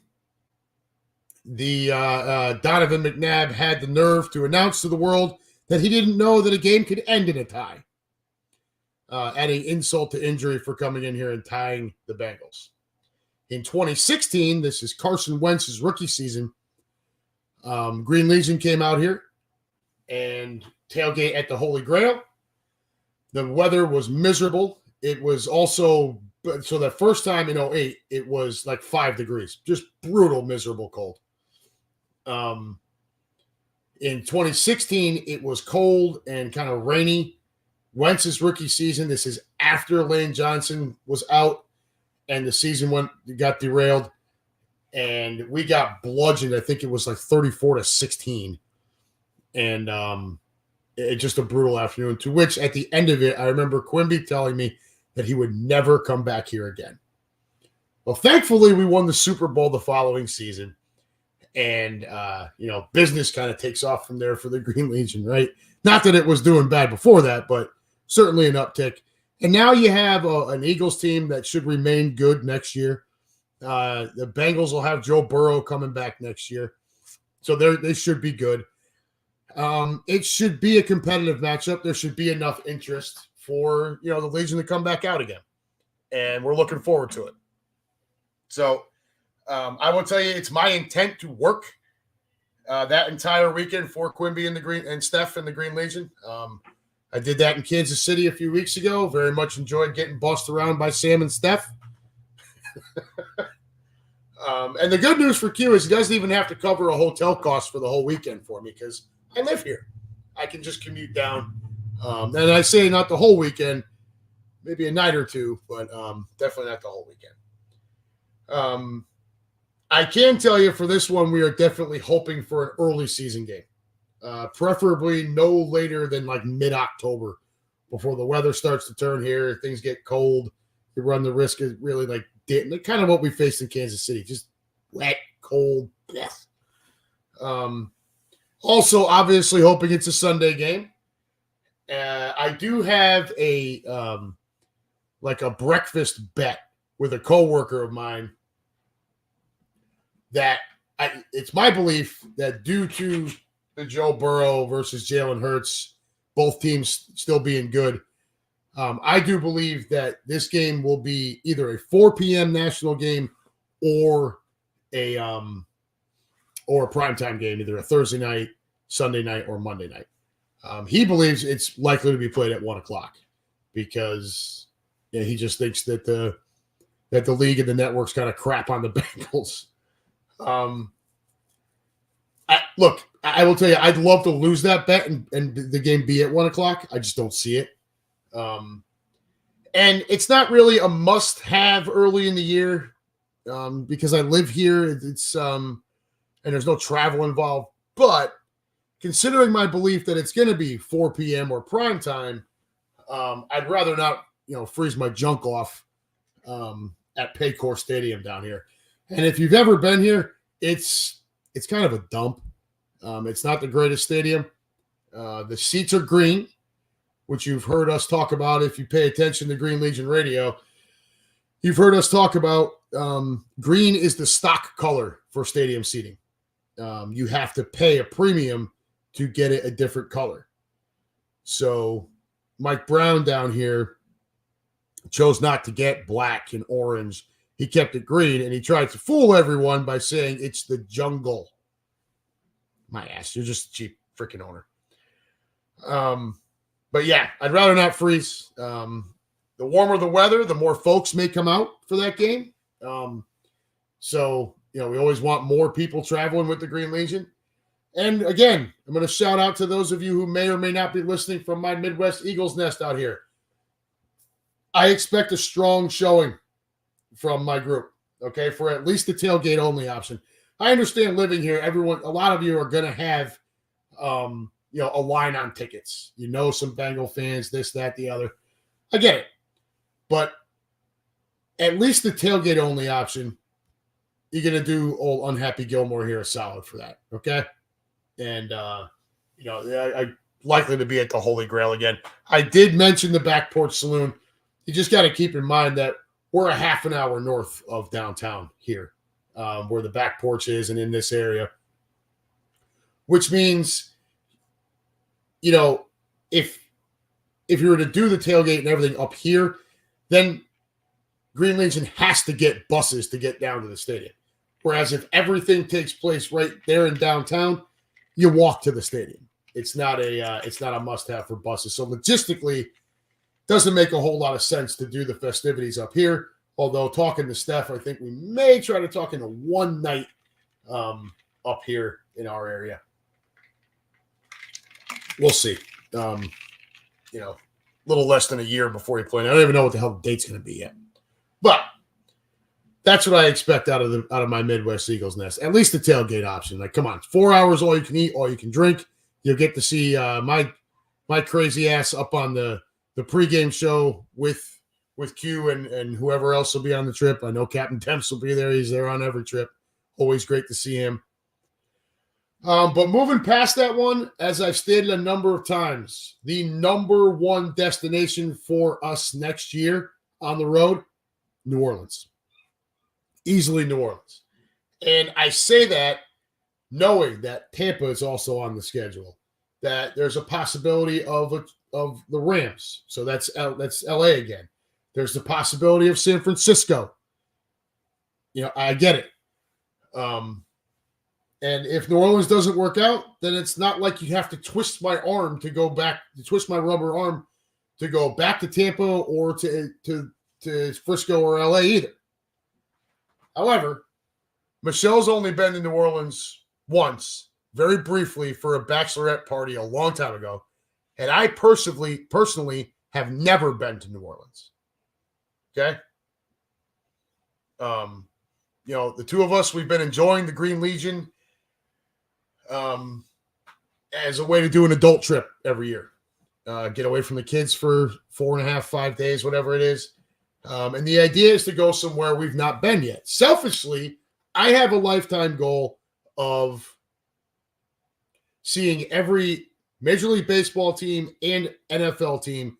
the Donovan McNabb had the nerve to announce to the world that he didn't know that a game could end in a tie, adding insult to injury for coming in here and tying the Bengals. In 2016, this is Carson Wentz's rookie season. Green Legion came out here and tailgate at the Holy Grail. The weather was miserable. It was also But so that first time in 08, it was like 5 degrees, just brutal, miserable cold. In 2016, it was cold and kind of rainy. Wentz's rookie season, this is after Lane Johnson was out and the season got derailed. And we got bludgeoned. I think it was like 34-16. And it just a brutal afternoon, to which at the end of it, I remember Quimby telling me that he would never come back here again. Well, thankfully, we won the Super Bowl the following season. And, business kind of takes off from there for the Green Legion, right? Not that it was doing bad before that, but certainly an uptick. And now you have an Eagles team that should remain good next year. The Bengals will have Joe Burrow coming back next year. So they should be good. It should be a competitive matchup. There should be enough interest for, the Legion to come back out again. And we're looking forward to it. So I will tell you, it's my intent to work that entire weekend for Quimby and Steph and the Green Legion. I did that in Kansas City a few weeks ago. Very much enjoyed getting bossed around by Sam and Steph. And the good news for Q is he doesn't even have to cover a hotel cost for the whole weekend for me because I live here. I can just commute down. And I say not the whole weekend, maybe a night or two, but definitely not the whole weekend. I can tell you for this one, we are definitely hoping for an early season game. Preferably no later than like mid-October before the weather starts to turn here. Things get cold. You run the risk of really like kind of what we faced in Kansas City, just wet, cold. Also, obviously hoping it's a Sunday game. I do have a breakfast bet with a coworker of mine that it's my belief that due to the Joe Burrow versus Jalen Hurts, both teams still being good, I do believe that this game will be either a 4 p.m. national game or a primetime game, either a Thursday night, Sunday night, or Monday night. He believes it's likely to be played at 1 o'clock because he just thinks that the league and the networks kind of crap on the Bengals. I will tell you, I'd love to lose that bet and the game be at 1 o'clock. I just don't see it. And it's not really a must-have early in the year because I live here. It's and there's no travel involved. But considering my belief that it's going to be 4 p.m. or prime time, I'd rather not, freeze my junk off at Paycor Stadium down here. And if you've ever been here, it's kind of a dump. It's not the greatest stadium. The seats are green, which you've heard us talk about if you pay attention to Green Legion Radio. You've heard us talk about green is the stock color for stadium seating. You have to pay a premium to get it a different color. So Mike Brown down here chose not to get black and orange. He kept it green, and he tried to fool everyone by saying it's the jungle. My ass, you're just a cheap freaking owner. But yeah, I'd rather not freeze. The warmer the weather, the more folks may come out for that game. So, we always want more people traveling with the Green Legion. And again, I'm going to shout out to those of you who may or may not be listening from my Midwest Eagles nest out here. I expect a strong showing from my group, okay, for at least the tailgate only option. I understand living here, a lot of you are going to have, a line on tickets. Some Bengal fans, this, that, the other. I get it. But at least the tailgate only option, you're going to do old unhappy Gilmore here a solid for that, okay? And, I'm likely to be at the Holy Grail again. I did mention the Back Porch Saloon. You just got to keep in mind that we're a half an hour north of downtown here, where the Back Porch is and in this area, which means, if you were to do the tailgate and everything up here, then Green Legion has to get buses to get down to the stadium. Whereas if everything takes place right there in downtown, you walk to the stadium. It's not a must-have for buses. So logistically, doesn't make a whole lot of sense to do the festivities up here. Although talking to Steph, I think we may try to talk into one night up here in our area. We'll see. A little less than a year before he plays. I don't even know what the hell the date's going to be yet. But that's what I expect out of my Midwest Eagles nest. At least the tailgate option. Like, come on, 4 hours, all you can eat, all you can drink. You'll get to see my crazy ass up on the pregame show with Q and whoever else will be on the trip. I know Captain Temps will be there. He's there on every trip. Always great to see him. But moving past that one, as I've stated a number of times, the number one destination for us next year on the road, New Orleans. Easily New Orleans. And I say that knowing that Tampa is also on the schedule, that there's a possibility of the Rams. So that's LA again. There's the possibility of San Francisco. I get it. And if New Orleans doesn't work out, then it's not like you have to twist my rubber arm to go back to Tampa or to Frisco or LA either. However, Michelle's only been to New Orleans once, very briefly, for a bachelorette party a long time ago. And I personally have never been to New Orleans. Okay? The two of us, we've been enjoying the Green Legion as a way to do an adult trip every year. Get away from the kids for 4.5, 5 days, whatever it is. And the idea is to go somewhere we've not been yet. Selfishly, I have a lifetime goal of seeing every Major League Baseball team and NFL team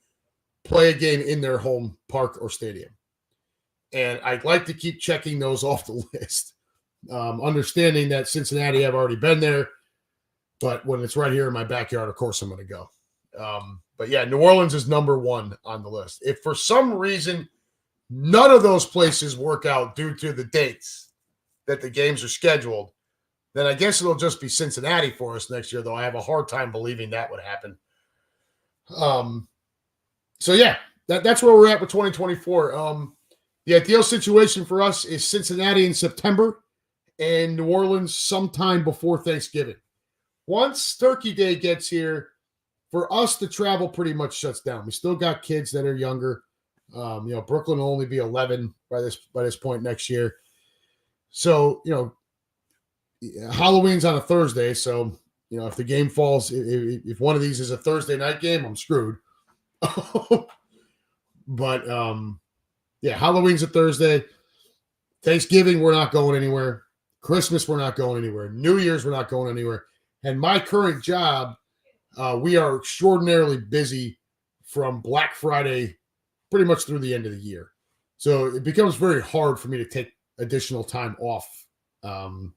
play a game in their home park or stadium. And I'd like to keep checking those off the list. Understanding that Cincinnati, I've already been there. But when it's right here in my backyard, of course I'm going to go. But yeah, New Orleans is number one on the list. If for some reason none of those places work out due to the dates that the games are scheduled, then I guess it'll just be Cincinnati for us next year, though I have a hard time believing that would happen. So yeah, that's where we're at with 2024. The ideal situation for us is Cincinnati in September and New Orleans sometime before Thanksgiving. Once Turkey Day gets here, for us, the travel pretty much shuts down. We still got kids that are younger. Brooklyn will only be 11 by this point next year. So, Halloween's on a Thursday. So, if the game falls, if one of these is a Thursday night game, I'm screwed. But, Halloween's a Thursday. Thanksgiving, we're not going anywhere. Christmas, we're not going anywhere. New Year's, we're not going anywhere. And my current job, we are extraordinarily busy from Black Friday pretty much through the end of the year. So it becomes very hard for me to take additional time off, during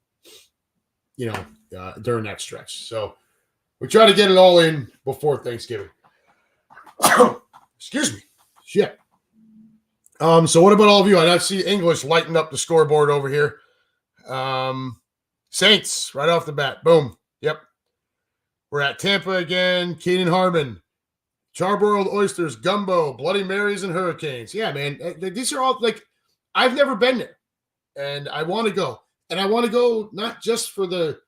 that stretch. So we try to get it all in before Thanksgiving. Excuse me. Shit. So what about all of you? I see English lighting up the scoreboard over here. Saints, right off the bat. Boom. Yep. We're at Tampa again. Keenan Harmon. Charbroiled oysters, gumbo, Bloody Marys, and hurricanes. Yeah, man. These are all I've never been there. And I want to go. And I want to go not just for the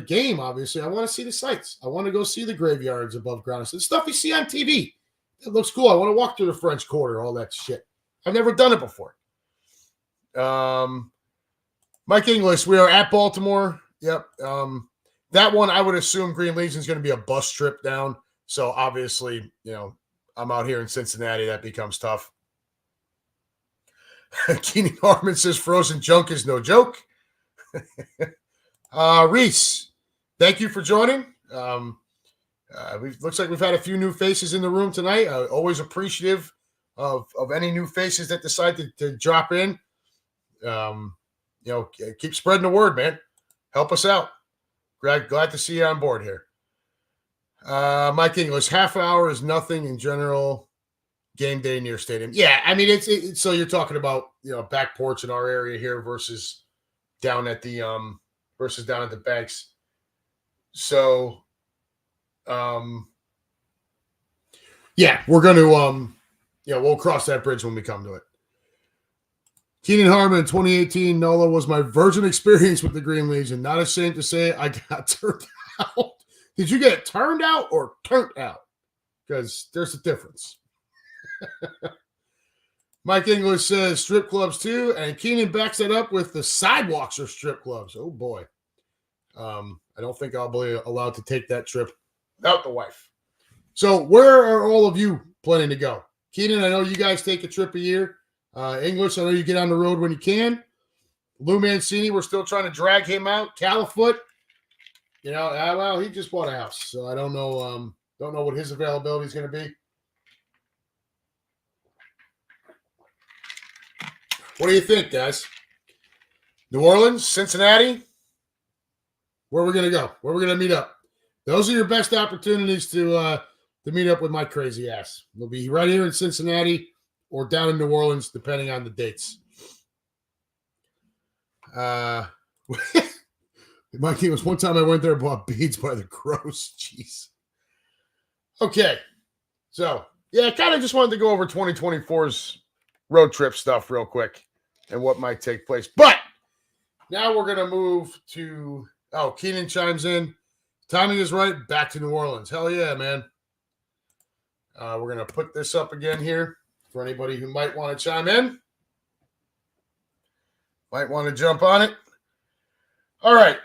game, obviously. I want to see the sights. I want to go see the graveyards above ground. So the stuff you see on TV. It looks cool. I want to walk through the French Quarter, all that shit. I've never done it before. Mike English, we are at Baltimore. Yep. That one, I would assume Green Legion is going to be a bus trip down. So obviously, I'm out here in Cincinnati. That becomes tough. Keenan Harmon says frozen junk is no joke. Reese, thank you for joining. Looks like we've had a few new faces in the room tonight. Always appreciative of any new faces that decide to drop in. Keep spreading the word, man. Help us out. Glad to see you on board here. Mike English, half hour is nothing in general. Game day near stadium. Yeah, I mean it's so you're talking about back porch in our area here versus down at the banks. So yeah, we're going to we'll cross that bridge when we come to it. Keenan Harmon, 2018, NOLA was my virgin experience with the Green Legion. Not ashamed to say I got turned out. Did you get turned out or turned out? Because there's a difference. Mike English says strip clubs too, and Keenan backs it up with the sidewalks are strip clubs. Oh boy. I don't think I'll be allowed to take that trip without the wife. So where are all of you planning to go? Keenan, I know you guys take a trip a year. English, I know you get on the road when you can. Lou Mancini, we're still trying to drag him out. Califoot, well, he just bought a house, so I don't know what his availability is going to be. What do you think, guys? New Orleans, Cincinnati? Where are we going to go? Where are we going to meet up? Those are your best opportunities to meet up with my crazy ass. We'll be right here in Cincinnati or down in New Orleans, depending on the dates. Mikey, it was one time I went there and bought beads by the gross. Jeez. Okay. So, yeah, I kind of just wanted to go over 2024's road trip stuff real quick and what might take place. But now we're going to move to, Keenan chimes in. Timing is right. Back to New Orleans. Hell yeah, man. We're going to put this up again here for anybody who might want to chime in. Might want to jump on it. All right.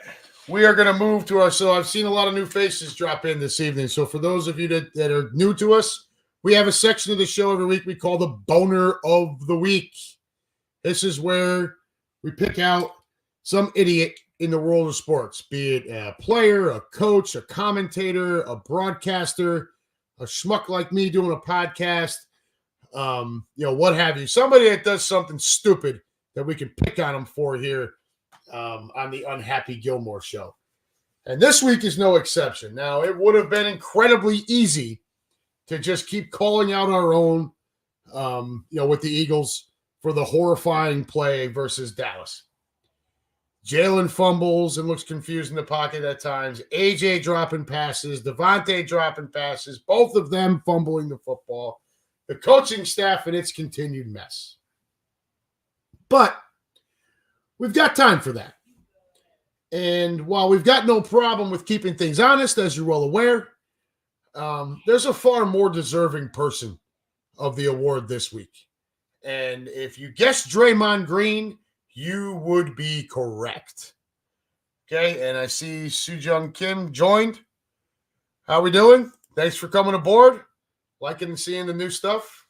We are going to move to so I've seen a lot of new faces drop in this evening. So for those of you that are new to us, we have a section of the show every week we call the Boner of the Week. This is where we pick out some idiot in the world of sports, be it a player, a coach, a commentator, a broadcaster, a schmuck like me doing a podcast, what have you. Somebody that does something stupid that we can pick on them for here on the Unhappy Gilmore show. And this week is no exception. Now, it would have been incredibly easy to just keep calling out our own, with the Eagles for the horrifying play versus Dallas. Jalen fumbles and looks confused in the pocket at times. AJ dropping passes. Devontae dropping passes. Both of them fumbling the football. The coaching staff and its continued mess. But we've got time for that. And while we've got no problem with keeping things honest, as you're well aware, there's a far more deserving person of the award this week. And if you guessed Draymond Green, you would be correct. Okay, and I see Sujung Kim joined. How we doing? Thanks for coming aboard. Liking and seeing the new stuff.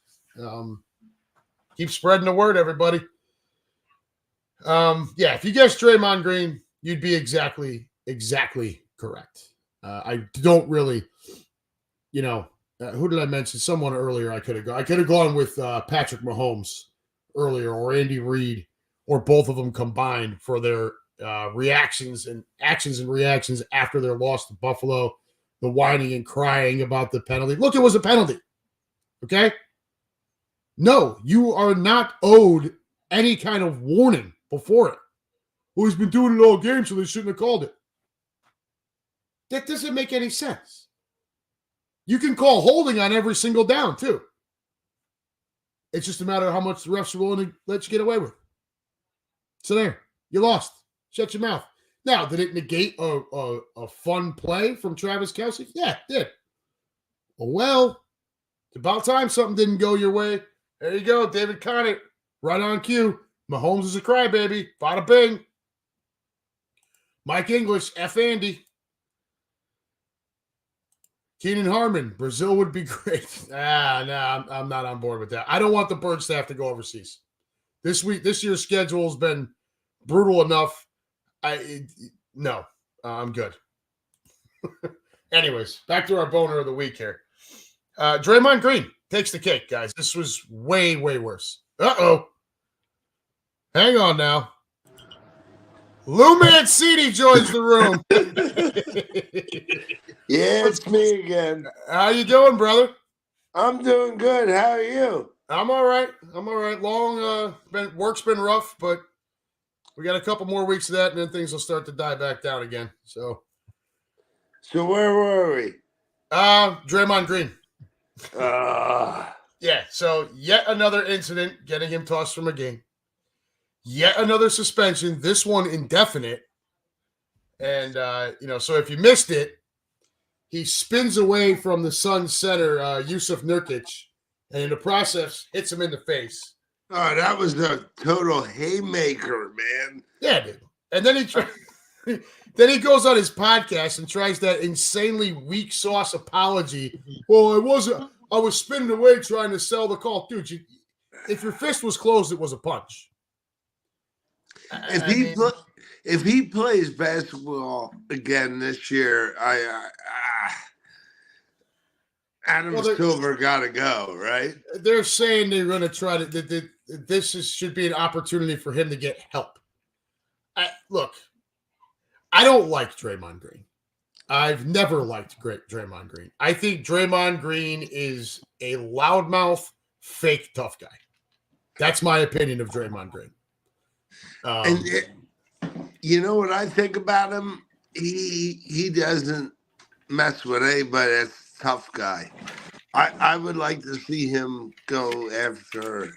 Keep spreading the word, everybody. If you guessed Draymond Green, you'd be exactly correct. I don't really, who did I mention? Someone earlier I could have gone with Patrick Mahomes earlier or Andy Reid or both of them combined for their actions and reactions after their loss to Buffalo, the whining and crying about the penalty. Look, it was a penalty. Okay? No, you are not owed any kind of warning before it. Well, he's been doing it all game, so they shouldn't have called it. That doesn't make any sense. You can call holding on every single down, too. It's just a matter of how much the refs are willing to let you get away with. So there, you lost. Shut your mouth. Now, did it negate a fun play from Travis Kelce? Yeah, it did. Well, it's about time something didn't go your way. There you go, David Conant. Right on cue. Mahomes is a crybaby. Bada bing. Mike English, F. Andy. Keenan Harmon, Brazil would be great. I'm not on board with that. I don't want the Bird staff to go overseas. This year's schedule has been brutal enough. I'm good. Anyways, back to our boner of the week here. Draymond Green takes the cake, guys. This was way, way worse. Uh-oh. Hang on now. Lou Mancini joins the room. Yeah, it's me again. How you doing, brother? I'm doing good. How are you? I'm all right. Long, work's been rough, but we got a couple more weeks of that, and then things will start to die back down again. So where were we? Draymond Green. Ah. Yeah, so yet another incident getting him tossed from a game. Yet another suspension, this one indefinite. And, so if you missed it, he spins away from the Suns center, Yusuf Nurkic, and in the process hits him in the face. Oh, that was a total haymaker, man. Yeah, dude. And then then he goes on his podcast and tries that insanely weak sauce apology. Well, I was spinning away trying to sell the call. Dude, if your fist was closed, it was a punch. If he plays basketball again this year, Adam Silver got to go, right? They're saying they're going to try to. Should be an opportunity for him to get help. Look, I don't like Draymond Green. I've never liked Draymond Green. I think Draymond Green is a loudmouth, fake tough guy. That's my opinion of Draymond Green. You know what I think about him? He doesn't mess with anybody. That's a tough guy. I would like to see him go after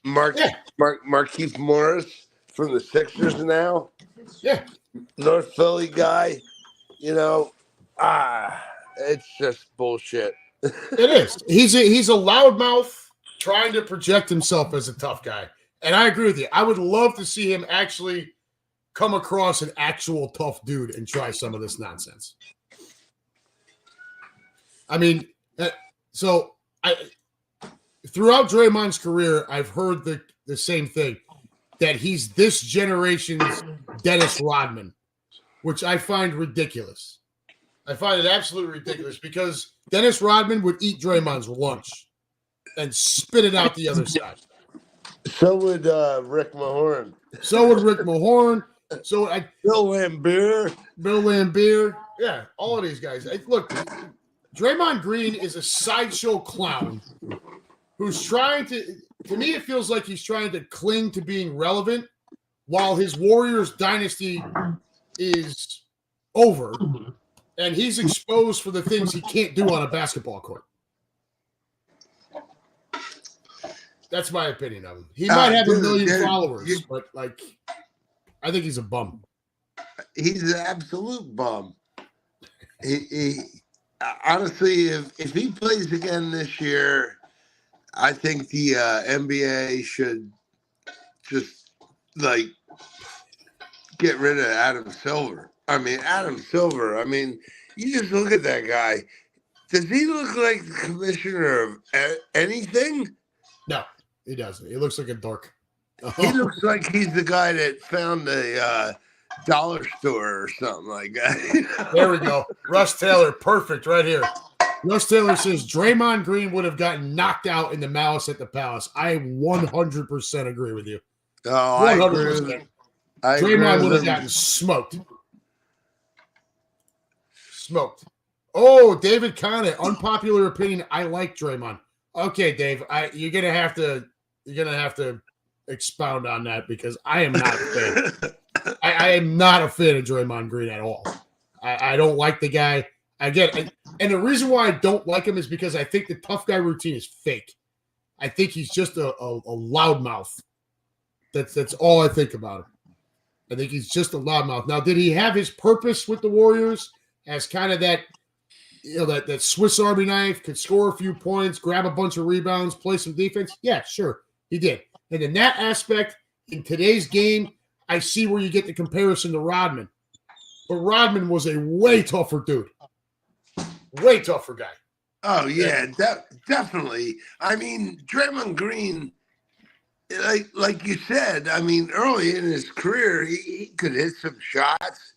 Markieff Morris from the Sixers now. Yeah. North Philly guy. It's just bullshit. It is. He's a loudmouth trying to project himself as a tough guy. And I agree with you. I would love to see him actually come across an actual tough dude and try some of this nonsense. I mean, throughout Draymond's career, I've heard the same thing, that he's this generation's Dennis Rodman, which I find ridiculous. I find it absolutely ridiculous because Dennis Rodman would eat Draymond's lunch and spit it out the other side. So would Rick Mahorn. Bill Lambier. Yeah, all of these guys. Look, Draymond Green is a sideshow clown who's trying to me, it feels like he's trying to cling to being relevant while his Warriors dynasty is over and he's exposed for the things he can't do on a basketball court. That's my opinion of him. He might have a million followers, but I think he's a bum. He's an absolute bum. He honestly, if he plays again this year, I think the NBA should just get rid of Adam Silver. Adam Silver. You just look at that guy. Does he look like the commissioner of anything? No, he doesn't. He looks like a dork. He looks like he's the guy that found a dollar store or something like that. There we go. Russ Taylor, perfect right here. Russ Taylor says Draymond Green would have gotten knocked out in the Malice at the Palace. I 100% agree with you. Oh, 100%. Draymond would have gotten smoked. Oh, David Conant, unpopular opinion. I like Draymond. Okay, Dave, you're gonna have to expound on that because I am not a fan. I am not a fan of Draymond Green at all. I don't like the guy. And the reason why I don't like him is because I think the tough guy routine is fake. I think he's just a loudmouth. That's all I think about him. I think he's just a loudmouth. Now, did he have his purpose with the Warriors as kind of that, that Swiss Army knife, could score a few points, grab a bunch of rebounds, play some defense? Yeah, sure, he did. And in that aspect, in today's game, I see where you get the comparison to Rodman. But Rodman was a way tougher dude. Way tougher guy. Oh, yeah, definitely. Draymond Green, like you said, early in his career, he could hit some shots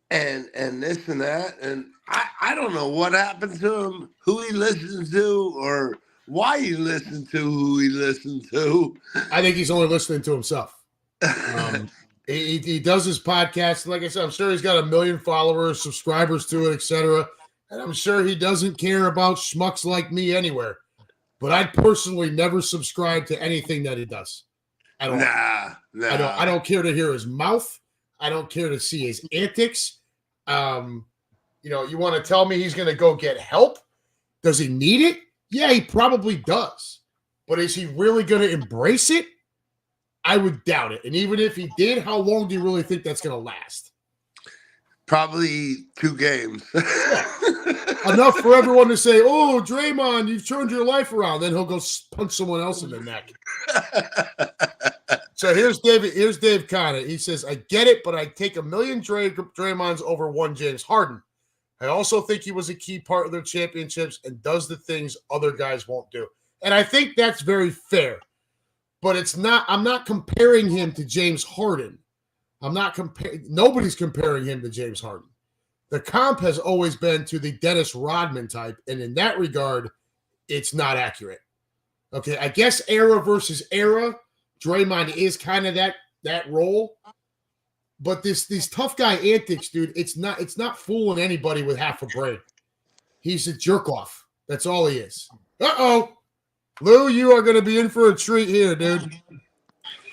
and this and that. And I don't know what happened to him, who he listened to, or why he listened to who he listened to. I think he's only listening to himself. He does his podcast. Like I said, I'm sure he's got 1 million followers, subscribers to it, etc. And I'm sure he doesn't care about schmucks like me anywhere. But I'd personally never subscribe to anything that he does. I don't. Nah. I don't care to hear his mouth. I don't care to see his antics. You want to tell me he's going to go get help? Does he need it? Yeah, he probably does. But is he really going to embrace it? I would doubt it. And even if he did, how long do you really think that's going to last? Probably 2 games. Enough for everyone to say, "Oh, Draymond, you've turned your life around." Then he'll go punch someone else in the neck. So here's Dave Conner. He says, "I get it, but I'd take a million Draymonds over one James Harden. I also think he was a key part of their championships and does the things other guys won't do." And I think that's very fair. But it's not. I'm not comparing him to James Harden. I'm not comparing. Nobody's comparing him to James Harden. The comp has always been to the Dennis Rodman type, and in that regard, it's not accurate. Okay, I guess era versus era, Draymond is kind of that role, but these tough guy antics, dude, it's not fooling anybody with half a brain. He's a jerk off. That's all he is. Lou, you are going to be in for a treat here, dude.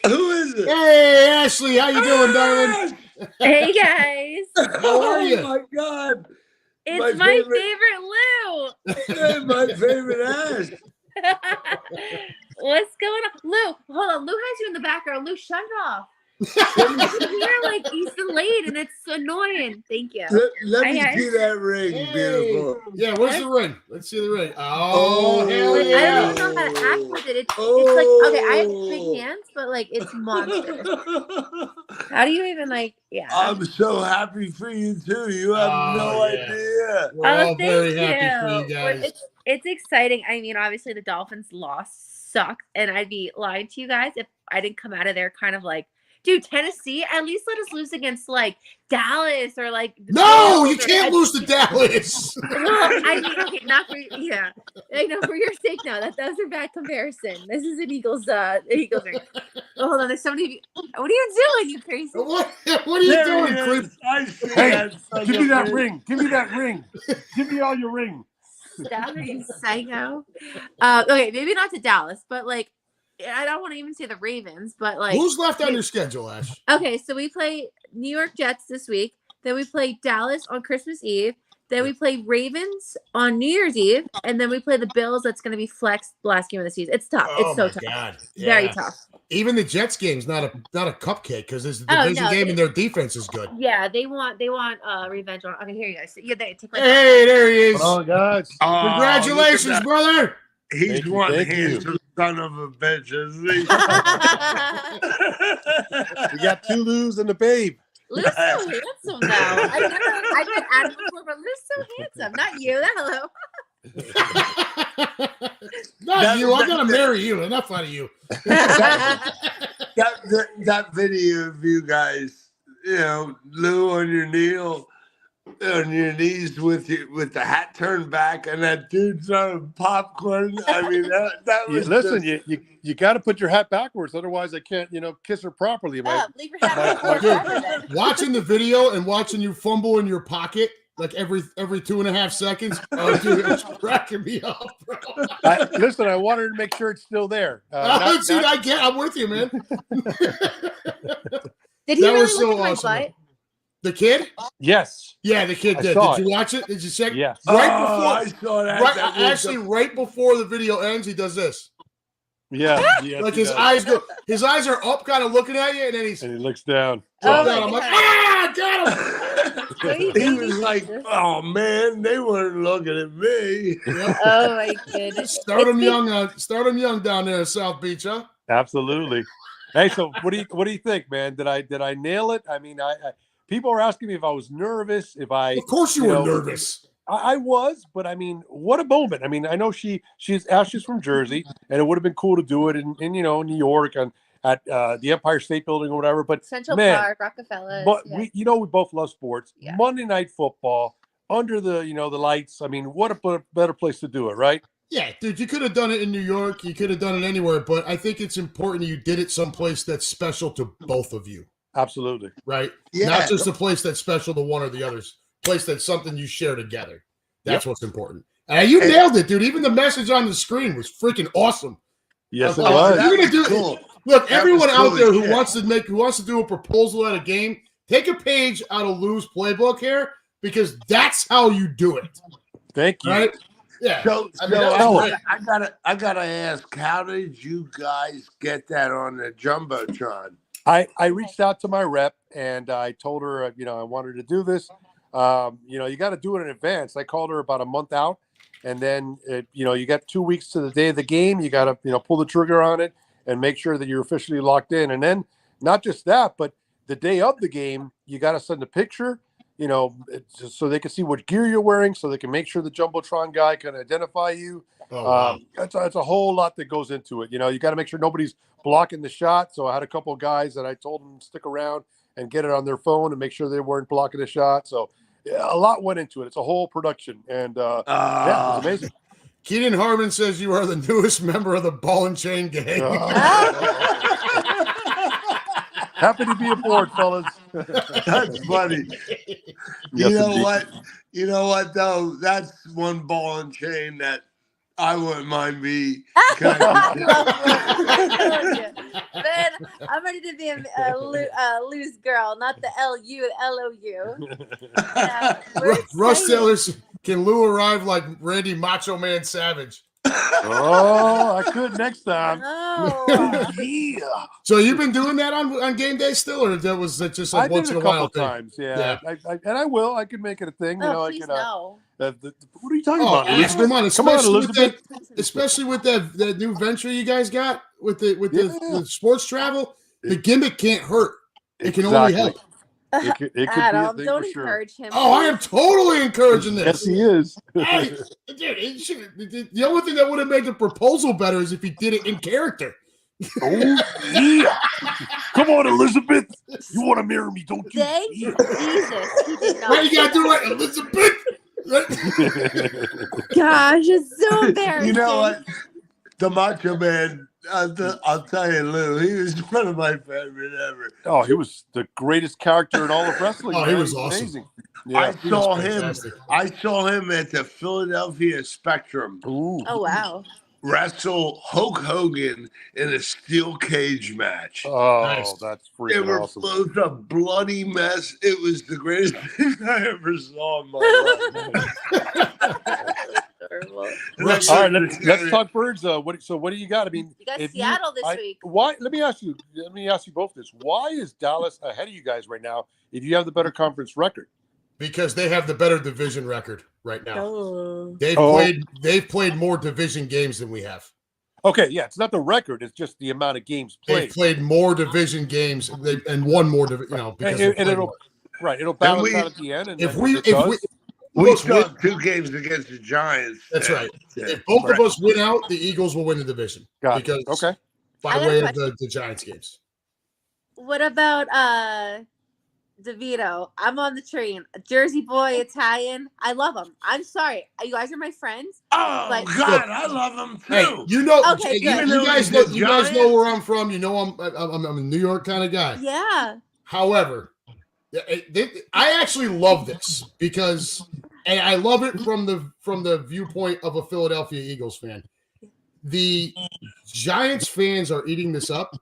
Who is it? Hey, Ashley, how you doing, darling? Hey guys, How are you? Oh my God! it's my favorite Lou. My favorite Ash. What's going on, Lou? Hold on, Lou has you in the background. Lou, shut it off. You're like he's delayed and it's annoying. Thank you. Let me see that ring, beautiful. Yeah, where's the ring? Let's see the ring. Oh, hell Like, yeah. I don't even know how to act with it. It's like, okay, I have big hands, but like it's monstrous. How do you even like? Yeah. I'm so happy for you too. You have no idea. We're all thank very happy for you guys. It's exciting. I mean, obviously the Dolphins loss sucked, and I'd be lying to you guys if I didn't come out of there kind of like, dude, Tennessee, at least let us lose against like Dallas or like. No, you can't lose to Dallas. Well, I mean, okay, not for I know for your sake. No, that was a bad comparison. This is an Eagles ring. Oh, hold on, there's somebody. What are you doing, you crazy? What are you doing, creep? Hey, give me that ring. Give me that ring. Give me all your ring. Stop, you psycho. Okay, maybe not to Dallas, but like. I don't want to even say the Ravens, but like Who's left on your schedule, Ash? Okay, so we play New York Jets this week. Then we play Dallas on Christmas Eve. Then we play Ravens on New Year's Eve, and then we play the Bills. That's going to be flexed the last game of the season. It's tough. It's so tough. God. Yeah. Very tough. Even the Jets game's not a cupcake because it's a division game and their defense is good. Yeah, they want revenge on. Okay, here you guys. Yeah, they take. Hey, there he is. Oh God! Congratulations, brother. He's one handsome son of a bitch, isn't he? We got 2 Lou's and a babe. Lou's so handsome now. I've been at him before, but Lou's so handsome. Not you. Hello. Not you. I gotta marry you. Enough out of you. that video of you guys, Lou on your knees with the hat turned back and that dude throwing popcorn. I mean that was listen. You got to put your hat backwards, otherwise I can't kiss her properly. Leave your hat Watching the video and watching you fumble in your pocket like every 2.5 seconds. Oh, dude, it's cracking me up, bro. Listen, I wanted to make sure it's still there. I'm with you, man. Did he That really was so look at my awesome. butt? The kid? Yes. Yeah, the kid did. Did you watch it? Did you check? Yes. I saw that. Right before the video ends, he does this. Yeah. Like his eyes are up, kind of looking at you, and then he looks down. I'm like, got him. He was like, oh man, they weren't looking at me. Oh my goodness. Start him young down there in South Beach, huh? Absolutely. Hey, so what do you think, man? Did I nail it? I mean, I people are asking me if I was nervous, if I. Of course you were nervous. I was, but I mean, what a moment. I mean, I know she's from Jersey, and it would have been cool to do it in New York at the Empire State Building or whatever. But Central Park, Rockefeller. But we both love sports. Yeah. Monday Night Football under the the lights. I mean, what a better place to do it, right? Yeah, dude, you could have done it in New York. You could have done it anywhere, but I think it's important you did it someplace that's special to both of you. Absolutely. Right? Yeah. Not just a place that's special to one or the others. Place that's something you share together. That's what's important. And you nailed it, dude. Even the message on the screen was freaking awesome. Yes, it was. You're gonna do cool. Look, everyone out there who wants to do a proposal at a game, take a page out of Lou's playbook here because that's how you do it. Thank you. Right? Yeah. So, I mean, so that was great. I gotta ask, how did you guys get that on the jumbotron? I reached out to my rep and I told her, I wanted to do this. You got to do it in advance. I called her about a month out, and then you got 2 weeks to the day of the game. You got to pull the trigger on it and make sure that you're officially locked in. And then not just that, but the day of the game, you got to send a picture. So they can see what gear you're wearing, so they can make sure the jumbotron guy can identify you. Oh, wow. It's a whole lot that goes into it. You got to make sure nobody's blocking the shot. So I had a couple of guys that I told them to stick around and get it on their phone and make sure they weren't blocking the shot. So yeah, a lot went into it. It's a whole production, and yeah, it's amazing. Keenan Harmon says you are the newest member of the Ball and Chain gang. Happy to be aboard, fellas. That's funny. Yes, You know indeed. what? You know what though? That's one ball and chain that I wouldn't mind me connected to. Man, I'm ready to be a loose girl, not the LU, LOU. Yeah, Russ Taylor's can Lou arrive like Randy Macho Man Savage? Oh, I could next time. Oh. Yeah. So you've been doing that on game day still, or that was just like I once did in it a a while couple thing? times, yeah. And I will. I could make it a thing. Oh, I please can. no. What are you talking Oh, about? yes, come on, Come on, Elizabeth. Especially with that new venture you guys got with Yeah. the sports travel. The gimmick can't hurt. It can only help. It could be a Adam, thing don't for sure. encourage him. Oh, I am totally encouraging Yes, this. he is. Hey, dude, the only thing that would have made the proposal better is if he did it in character. Oh, yeah. Come on, Elizabeth. You want to marry me, don't you? Thank you, Jesus. He did not. Why you gotta do it, Elizabeth? Gosh, it's so embarrassing. You know what? The Macho Man, I'll tell you, Lou, he was one of my favorite ever. Oh, he was the greatest character in all of wrestling. Oh, he man. was awesome. Amazing. Yeah. I saw him at the Philadelphia Spectrum Ooh. Oh, wow. wrestle Hulk Hogan in a steel cage match. Oh, Nice. that's It freaking was awesome. a bloody mess. It was the greatest thing I ever saw in my life. Adorable. Russ, All right, let's talk birds. What do you got? I mean, You got if Seattle this week. Why? Let me ask you both this. Why is Dallas ahead of you guys right now? If you have the better conference record, because they have the better division record right now. Oh. They've played more division games than we have. okay, yeah, it's not the record; it's just the amount of games They've played. played more division games and won more. Because And they played it'll more. it'll balance out at the end. And If then we it does, We still have 2 games against the Giants. That's right. Yeah. If both of us win out, the Eagles will win the division. got it. Because Okay. by I got a way of question. the Giants games. What about DeVito? I'm on the train. Jersey boy, Italian. I love him. I'm sorry. You guys are my friends. Oh, But- God, I love them too. Hey, Okay, good. you guys know where I'm from. You know I'm a New York kind of guy. Yeah. However, I actually love this because, and I love it from the viewpoint of a Philadelphia Eagles fan. The Giants fans are eating this up,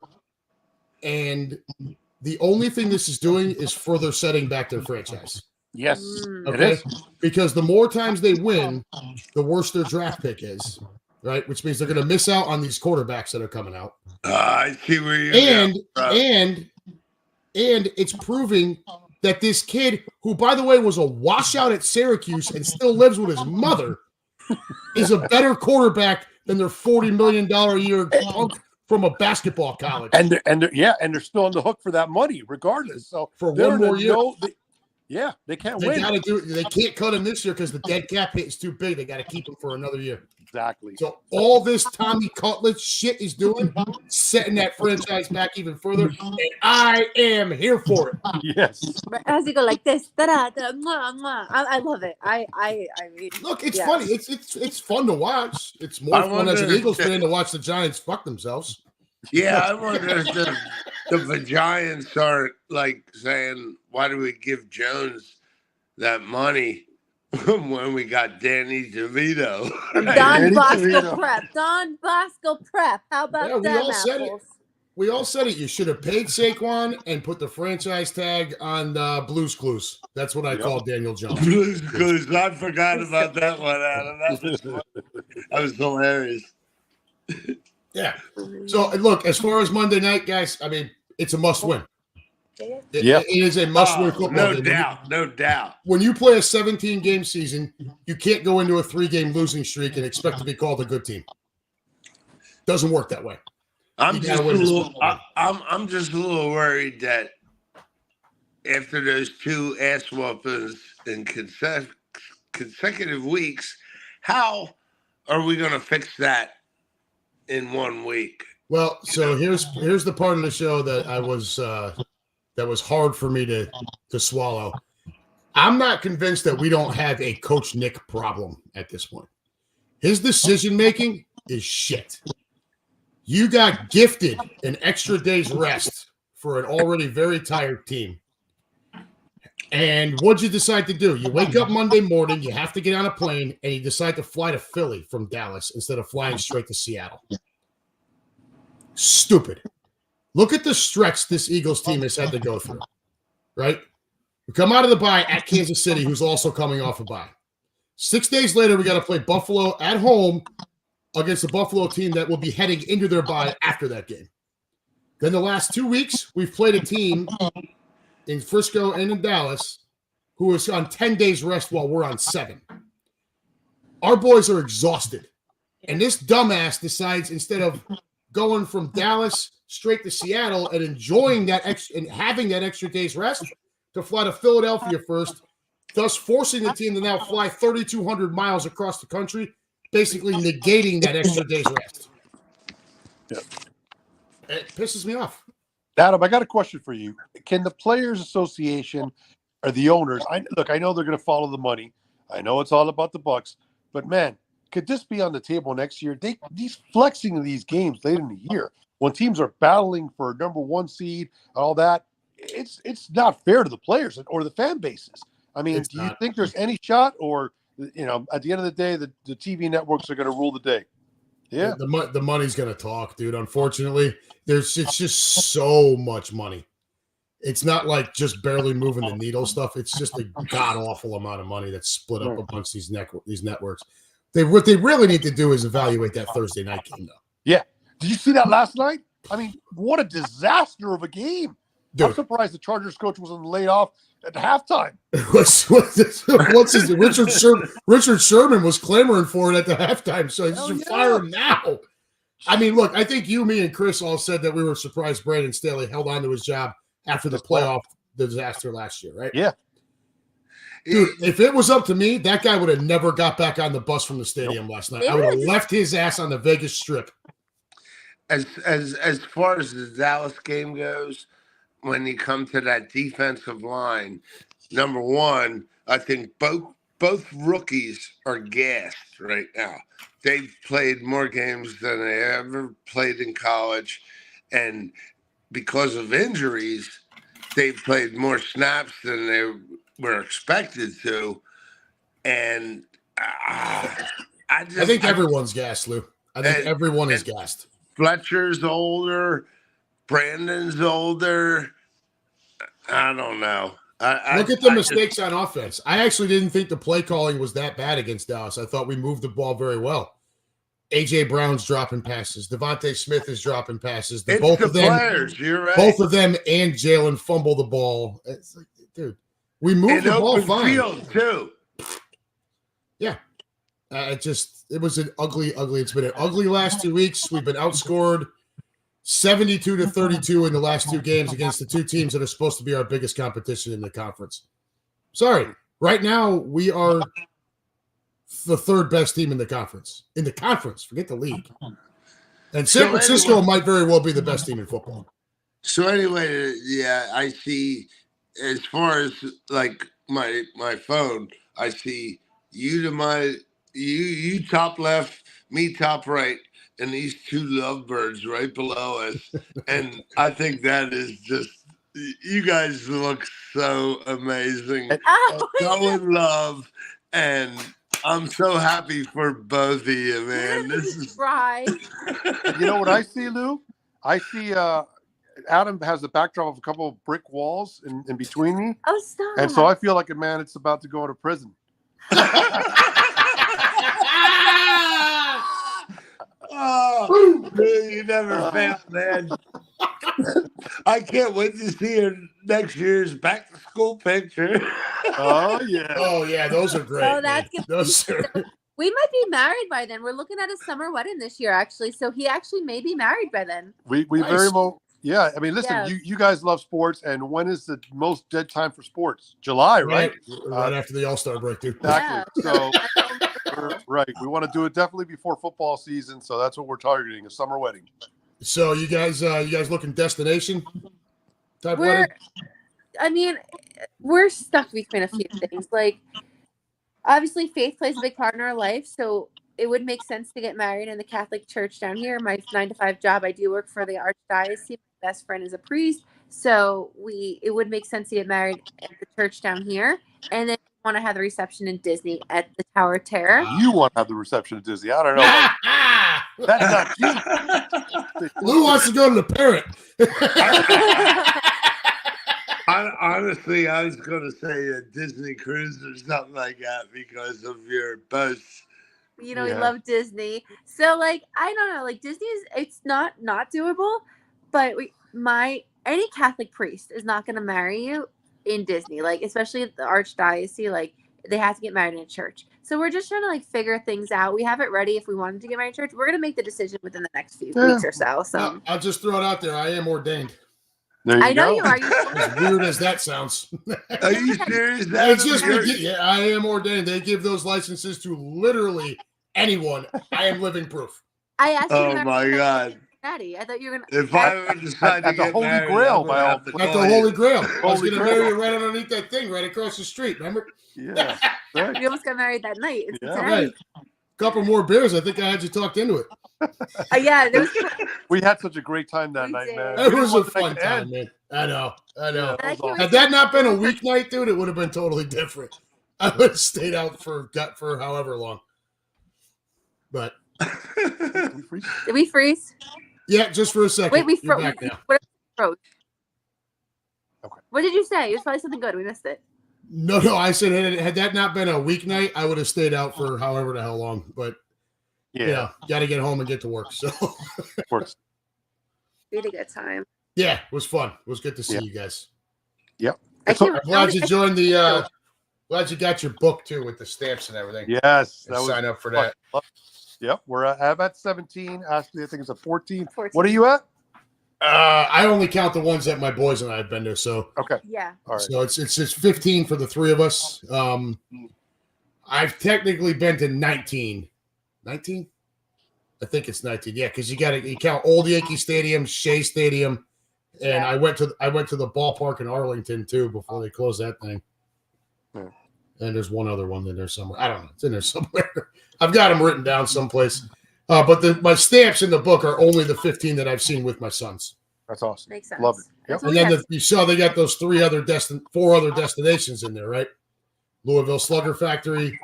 and the only thing this is doing is further setting back their franchise. Yes, Mm. it Okay, is. because the more times they win, the worse their draft pick is. Right, which means they're going to miss out on these quarterbacks that are coming out. I see where you're And it's proving that this kid, who by the way was a washout at Syracuse and still lives with his mother, is a better quarterback than their $40 million a year punk from a basketball college. And they're still on the hook for that money, regardless. So For they're one more in a year. they can't They win. got to do it. They can't cut him this year because the dead cap hit is too big. They got to keep him for another year. Exactly. So all this Tommy Cutlets shit is doing, setting that franchise back even further, and I am here for it. Yes. As you go like this, da-da, da, mwah, mwah. I love it. I mean, Look, it's yeah. funny. It's fun to watch. It's more I fun as an wonder- Eagles fan to watch the Giants fuck themselves. Yeah, I wonder if the Giants are like saying, why do we give Jones that money when we got Danny DeVito? Don Danny Bosco DeVito. Prep. Don Bosco Prep. How about Yeah, we them all said it. apples? We all said it. You should have paid Saquon and put the franchise tag on Blues Clues. That's what I call Daniel Jones. Blues Clues. I forgot about that one, Adam. That was hilarious. Yeah. So, look, as far as Monday night, guys, I mean, it's a must-win. It is a must-win football no game. doubt, no doubt. When you play a 17-game season, you can't go into a 3-game losing streak and expect to be called a good team. Doesn't work that way. I'm just a little worried that after those 2 ass whoopings in consecutive weeks, how are we going to fix that in 1 week? Well, so here's the part of the show that I was that was hard for me to swallow. I'm not convinced that we don't have a Coach Nick problem at this point. His decision making is shit. You got gifted an extra day's rest for an already very tired team. And what'd you decide to do? You wake up Monday morning, you have to get on a plane, and you decide to fly to Philly from Dallas instead of flying straight to Seattle. Stupid. Look at the stretch this Eagles team has had to go through, right? We come out of the bye at Kansas City, who's also coming off a bye. 6 days later, we got to play Buffalo at home against the Buffalo team that will be heading into their bye after that game. Then the last 2 weeks, we've played a team in Frisco and in Dallas who is on 10 days rest while we're on 7. Our boys are exhausted. And this dumbass decides instead of going from Dallas straight to Seattle and enjoying that and having that extra day's rest to fly to Philadelphia first, thus forcing the team to now fly 3,200 miles across the country, basically negating that extra day's rest. Yeah. It pisses me off. Adam, I got a question for you. Can the Players Association or the owners, I know they're going to follow the money. I know it's all about the bucks, but man, could this be on the table next year? These flexing of these games late in the year when teams are battling for a number 1 seed and all that, it's not fair to the players or the fan bases. I mean, do you think there's any shot, or at the end of the day, the TV networks are going to rule the day? Yeah, the money's going to talk, dude. Unfortunately, it's just so much money. It's not like just barely moving the needle stuff. It's just a god awful amount of money that's split up amongst these networks. What they really need to do is evaluate that Thursday night game, though. Yeah. Did you see that last night? I mean, what a disaster of a game. Dude. I'm surprised the Chargers coach wasn't laid off at halftime. Richard Sherman was clamoring for it at the halftime, so he should fire him now. I mean, look, I think you, me, and Chris all said that we were surprised Brandon Staley held on to his job after the playoff disaster last year, right? Yeah. Dude, if it was up to me, that guy would have never got back on the bus from the stadium last night. I would have left his ass on the Vegas Strip. As far as the Dallas game goes, when you come to that defensive line, number one, I think both rookies are gassed right now. They've played more games than they ever played in college, and because of injuries, they've played more snaps than they were expected to. And I think everyone's gassed, Lou. I think everyone is gassed. Fletcher's older. Brandon's older. I don't know. Look at the mistakes on offense. I actually didn't think the play calling was that bad against Dallas. I thought we moved the ball very well. A.J. Brown's dropping passes. Devontae Smith is dropping passes. Both of them, players. You're right. Both of them and Jalen fumble the ball. It's like, dude, we moved the ball fine. Field too. Yeah. It was an ugly. It's been an ugly last 2 weeks. We've been outscored 72-32 in the last 2 games against the 2 teams that are supposed to be our biggest competition in the conference. Sorry. Right now, we are the 3rd best team in the conference. In the conference. Forget the league. And San Francisco might very well be the best team in football. So anyway, yeah, I see as far as like my phone, I see you top left, me top right, and these 2 lovebirds right below us. And I think that is just, you guys look so amazing. So in love. And I'm so happy for both of you, man. This is right. You know what I see, Lou? I see Adam has the backdrop of a couple of brick walls in between me. Oh, stop. And so I feel like a man that's about to go to prison. Oh, you never fail, man. I can't wait to see your next year's back to school picture. Oh yeah. Oh yeah, those are great. Oh, that's man. good. Those are. We might be married by then. We're looking at a summer wedding this year, actually. So he actually may be married by then. We Nice. very well. Yeah, I mean, listen, Yeah. you guys love sports, and when is the most dead time for sports? July, right? Right after the All-Star break, dude. Exactly. Yeah. So, right, we want to do it definitely before football season, so that's what we're targeting, a summer wedding. So you guys looking destination type We're, wedding? I mean, we're stuck between a few things. Like, obviously, faith plays a big part in our life, so it would make sense to get married in the Catholic Church down here. My 9-to-5 job, I do work for the Archdiocese. My best friend is a priest, so it would make sense to get married at the church down here, and then we want to have the reception in Disney at the Tower of Terror. You want to have the reception at Disney? I don't know. That's not you. Lou wants to go to the parrot. Honestly, I was going to say a Disney cruise or something like that because of your boasts. We love Disney. So, like, I don't know, like, it's not doable, but any Catholic priest is not going to marry you in Disney, like, especially at the Archdiocese, like, they have to get married in a church. So we're just trying to, like, figure things out. We have it ready if we wanted to get married in church. We're going to make the decision within the next few weeks or so. So I'll just throw it out there. I am ordained. There you I know go. you are. As weird as that sounds. Are you serious? It's just I am ordained. They give those licenses to literally anyone. I am living proof. I asked you. Oh my God! Daddy, I thought you were going to. If I ever decide to At the get Holy married, Grail, I'm by gonna all have to At the call you. Holy Grail. I was Holy going to Grail. marry you right underneath that thing right across the street. Remember? Yeah. Right. We almost got married that night. It's Yeah. Cincinnati. Right. Couple more beers. I think I had you talked into it. Yeah, there was. We had such a great time that We night, did. man. It We was didn't a want the night fun to time, end. man. I know. Yeah, that was awesome. Had that not been a weeknight, dude, it would have been totally different. I would have stayed out for however long. But Did we freeze? Did we freeze? yeah, just for a second. Wait, we You're froze. back now. Okay. What did you say? It was probably something good. We missed it. No, I said had that not been a weeknight, I would have stayed out for however the hell long. But Yeah, got to get home and get to work. So of course. We had a good time. yeah, it was fun. It was good to see Yeah. you guys. I can't. I'm glad you joined the. Glad you got your book too with the stamps and everything. Yes, And sign up for that. Yep, I'm at 17. Ashley, I think it's a 14. 14. What are you at? I only count the ones that my boys and I have been to. So Okay, Yeah. all right. So it's 15 for the three of us. I've technically been to 19. 19? I think it's 19. Yeah, because you count Old Yankee Stadium, Shea Stadium, and Yeah. I went to the ballpark in Arlington too before they closed that thing. Yeah. And there's one other one in there somewhere. I don't know. It's in there somewhere. I've got them written down someplace. But my stamps in the book are only the 15 that I've seen with my sons. That's awesome. Makes sense. Love it. Yep. That's what And we then had. you saw they got those four other destinations in there, right? Louisville Slugger Factory,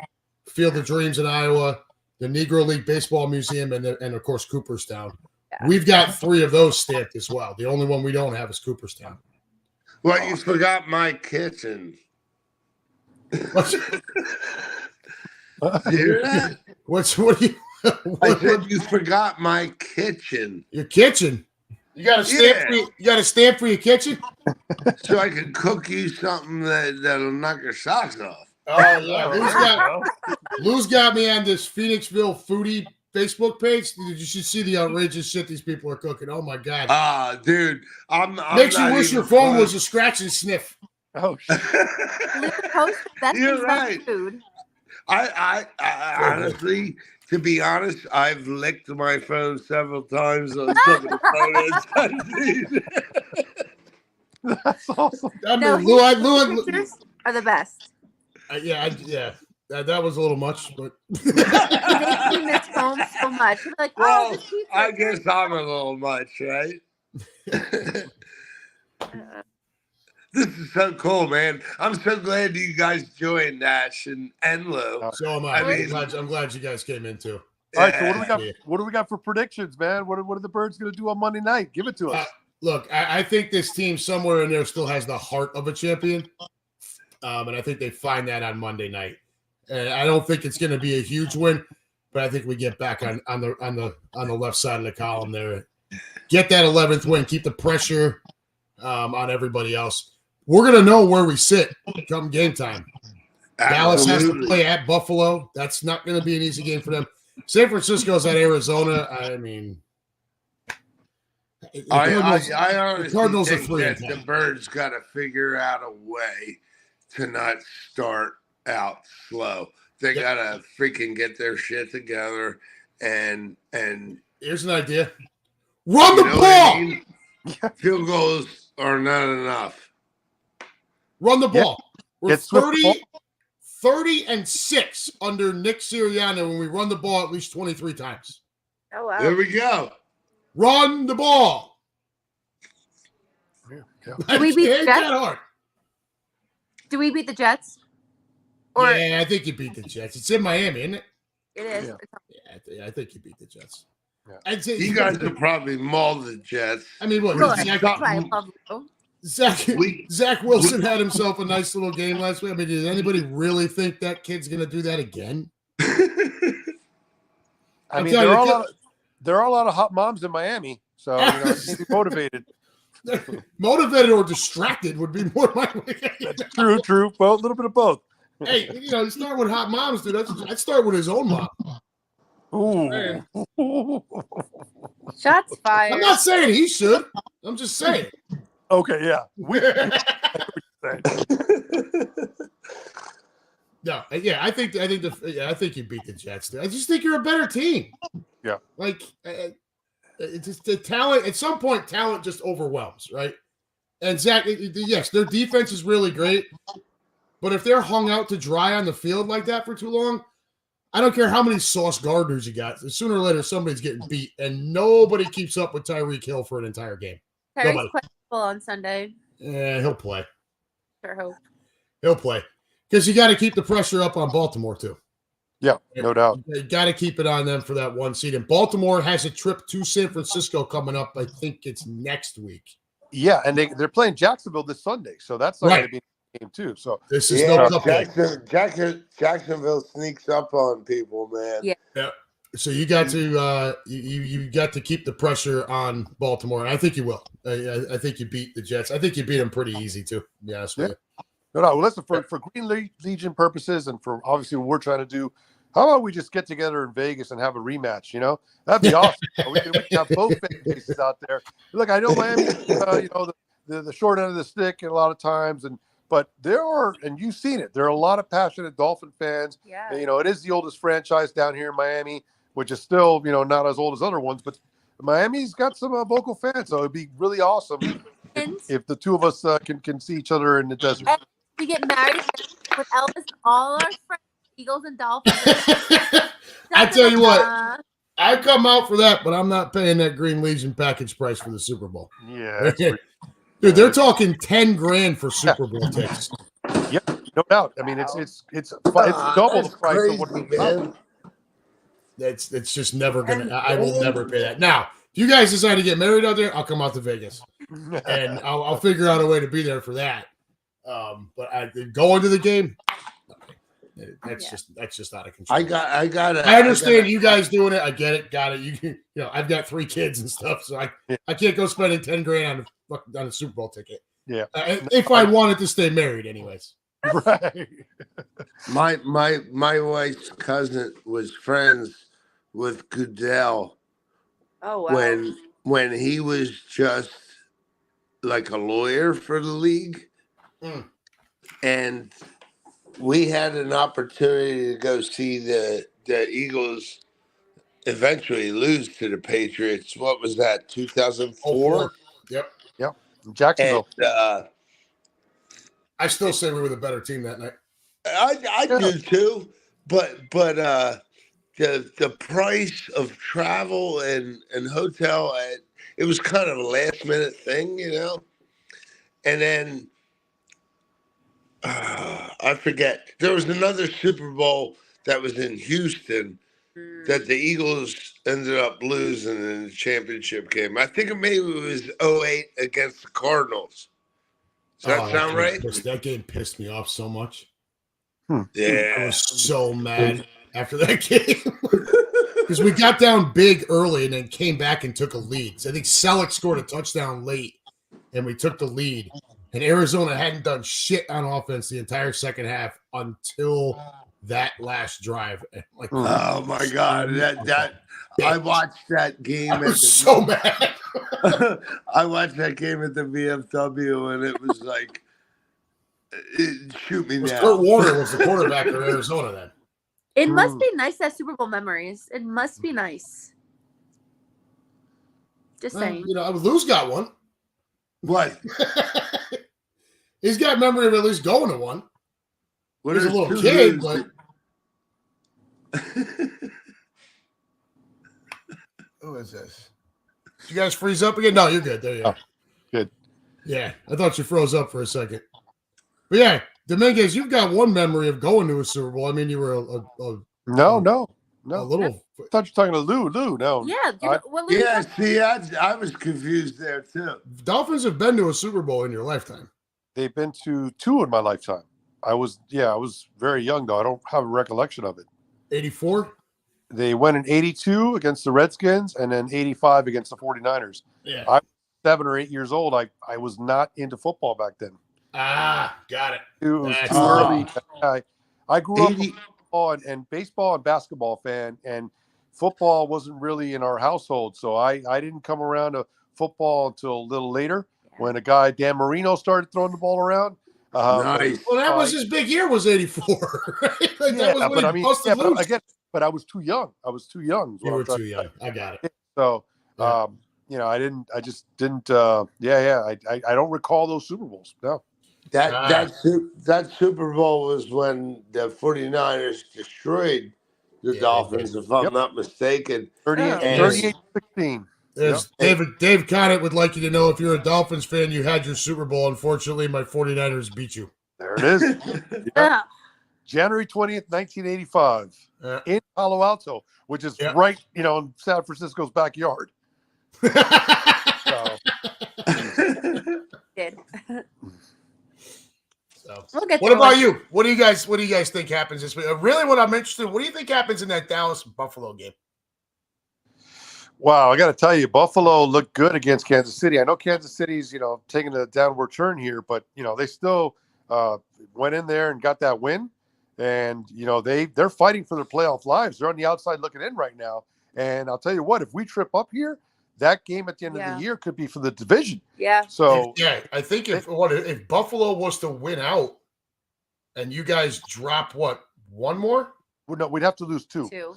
Field of Dreams in Iowa, the Negro League Baseball Museum, and of course Cooperstown. Yeah. We've got 3 of those stamped as well. The only one we don't have is Cooperstown. Well, you forgot my kitchen. What's, You hear that? what do you? I What, said you forgot my kitchen, your kitchen? You got a stamp? Yeah. You got a stamp for your kitchen? so I can cook you something that'll knock your socks off. Oh yeah, Lou's got me on this Phoenixville foodie Facebook page. You should see the outrageous shit these people are cooking. Oh my god! Ah, dude, I'm Makes you not wish your even phone close. was a scratch and sniff. Oh, shit. Leave a post. That's You're the best right. food. I honestly, to be honest, I've licked my phone several times on some of the photos I've seen. That's awesome. I mean, No, Lou, pictures are the best. yeah. That was a little much, but It makes me miss home so much. You're like, Well, this pizza I is guess I'm a little much, right? good. This is so cool, man. I'm so glad you guys joined Nash and Lou. so am I. I mean- I'm glad you guys came in too. All right, so what do we Yeah. got? What do we got for predictions, man? What are the Birds going to do on Monday night? Give it to us. Look, I think this team somewhere in there still has the heart of a champion, and I think they find that on Monday night. And I don't think it's going to be a huge win, but I think we get back on the left side of the column there. Get that 11th win. Keep the pressure on everybody else. We're going to know where we sit come game time. Dallas has to play at Buffalo. That's not going to be an easy game for them. San Francisco's at Arizona. I mean, I honestly Cardinals think are that the Birds got to figure out a way to not start out slow. They got to freaking get their shit together. And here's an idea: run the ball. I mean? Field goals are not enough. Run the ball. We're It's 30-6 under Nick Sirianni when we run the ball at least 23 times. Oh wow. There we go. Run the ball. Do we beat the Ain't Jets? that hard. Do we beat the Jets? Or Yeah, I think you beat the Jets. It's in Miami, isn't it? it is. Yeah, I think you beat the Jets. Yeah. I'd say You guys could probably maul the Jets. I mean, what? Good. Zach, That's why I love you. Zach Wilson had himself a nice little game last week. I mean, does anybody really think that kid's going to do that again? I mean, there are a lot of hot moms in Miami, so I can't be motivated. Motivated or distracted would be more my True. Well, a little bit of both. Hey, you start with hot moms, dude. I'd start with his own mom. Ooh. Shots fired. I'm not saying he should. I'm just saying. Okay, yeah. No, yeah, I think you beat the Jets. Dude. I just think you're a better team. Yeah, like it's just the talent. At some point, talent just overwhelms, right? And Zach, yes, their defense is really great, but if they're hung out to dry on the field like that for too long, I don't care how many Sauce Gardners you got. Sooner or later, somebody's getting beat, and nobody keeps up with Tyreek Hill for an entire game. Terry's Nobody. questionable on Sunday. Yeah, he'll play. Sure hope. He'll play because you got to keep the pressure up on Baltimore too. Yeah, no doubt. You got to keep it on them for that one seed. And Baltimore has a trip to San Francisco coming up. I think it's next week. Yeah, and they're playing Jacksonville this Sunday, so that's not going to be a game too. So this is no cup Jacksonville sneaks up on people, man. Yeah. So you got to you got to keep the pressure on Baltimore. And I think you will. I think you beat the Jets. I think you beat them pretty easy too. To be honest with you. No. Well, listen, for Green Legion purposes and for obviously what we're trying to do, how about we just get together in Vegas and have a rematch? That'd be awesome. we can have both fan bases out there. Look, I know Miami, the short end of the stick a lot of times, but there are, and you've seen it, there are a lot of passionate Dolphin fans. Yeah. And, it is the oldest franchise down here in Miami, which is still, not as old as other ones, but Miami's got some vocal fans, so it'd be really awesome if the two of us can see each other in the desert. And we get married with Elvis and all our friends, Eagles and Dolphins. I tell you what, I come out for that, but I'm not paying that Green Legion package price for the Super Bowl. Yeah, dude, they're talking $10,000 for Super Bowl tickets. Yep, no doubt. I mean, it's double the price crazy, of what we man. It's just never gonna. I will never pay that. Now, if you guys decide to get married out there, I'll come out to Vegas, and I'll figure out a way to be there for that. But going to the game, that's just out of control. I understand you guys doing it. I get it. Got it. I've got 3 kids and stuff, so I can't go spending $10,000 on a Super Bowl ticket. Yeah. If I wanted to stay married, anyways. Right. My wife's cousin was friends with Goodell. Oh wow. When he was just like a lawyer for the league. And we had an opportunity to go see the Eagles eventually lose to the Patriots. What was that, 2004? Yep. Jacksonville. And, I still say we were the better team that night. I do too, but the price of travel and hotel, it was kind of a last minute thing, and then I forget, there was another Super Bowl that was in Houston that the Eagles ended up losing in the championship game. I think maybe it was 08 against the Cardinals. Does that sound right? That game pissed me off so much. Yeah. I was so mad after that game. Because we got down big early and then came back and took a lead. So I think Selleck scored a touchdown late, and we took the lead. And Arizona hadn't done shit on offense the entire second half until that last drive. Like, oh my God, I watched that game. I was so mad. I watched that game at the VFW, and it was like, shoot me now. Kurt Warner was the quarterback of Arizona then. It must be nice to have Super Bowl memories. It must be nice. Just saying. You know, Lou's got one. What? He's got memory of at least going to one. What He's a little kid, but who is this? Did you guys freeze up again? No, you're good. There you go. Good. Yeah, I thought you froze up for a second. But yeah, Dominguez, you've got one memory of going to a Super Bowl. I mean, you were a No. little. I thought you were talking to Lou. No. Yeah, see, I was confused there too. Dolphins have been to a Super Bowl in your lifetime. They've been to 2 in my lifetime. I was very young though. I don't have a recollection of it. 84? They went in 82 against the Redskins and then 85 against the 49ers. Yeah. I was 7 or 8 years old. I was not into football back then. Ah, got it. It was That's too early. I grew up 80 football and baseball and basketball fan, and football wasn't really in our household. So I didn't come around to football until a little later when a guy, Dan Marino, started throwing the ball around. Nice. Well, that was his big year, was 84. Right? Like, Yeah, that was when but he I mean, busted loose. but I was too young. I was too young. is what You I'm were trying too to young. say. I got it. So, Yeah. I just didn't. I don't recall those Super Bowls. No. That Super Bowl was when the 49ers destroyed the Dolphins, if I'm not mistaken. 38-16. As Dave Conant would like you to know, if you're a Dolphins fan, you had your Super Bowl. Unfortunately, my 49ers beat you. There it is. January 20th, 1985, in Palo Alto, which is right, in San Francisco's backyard. What about you? What do you guys think happens this week? Really, what I'm interested in, what do you think happens in that Dallas Buffalo game? Wow, I got to tell you, Buffalo looked good against Kansas City. I know Kansas City's, taking a downward turn here, but they still went in there and got that win. And they're fighting for their playoff lives. They're on the outside looking in right now. And I'll tell you what, if we trip up here, that game at the end of the year could be for the division. Yeah. So I think if Buffalo was to win out, and you guys drop one more? No, we'd have to lose 2.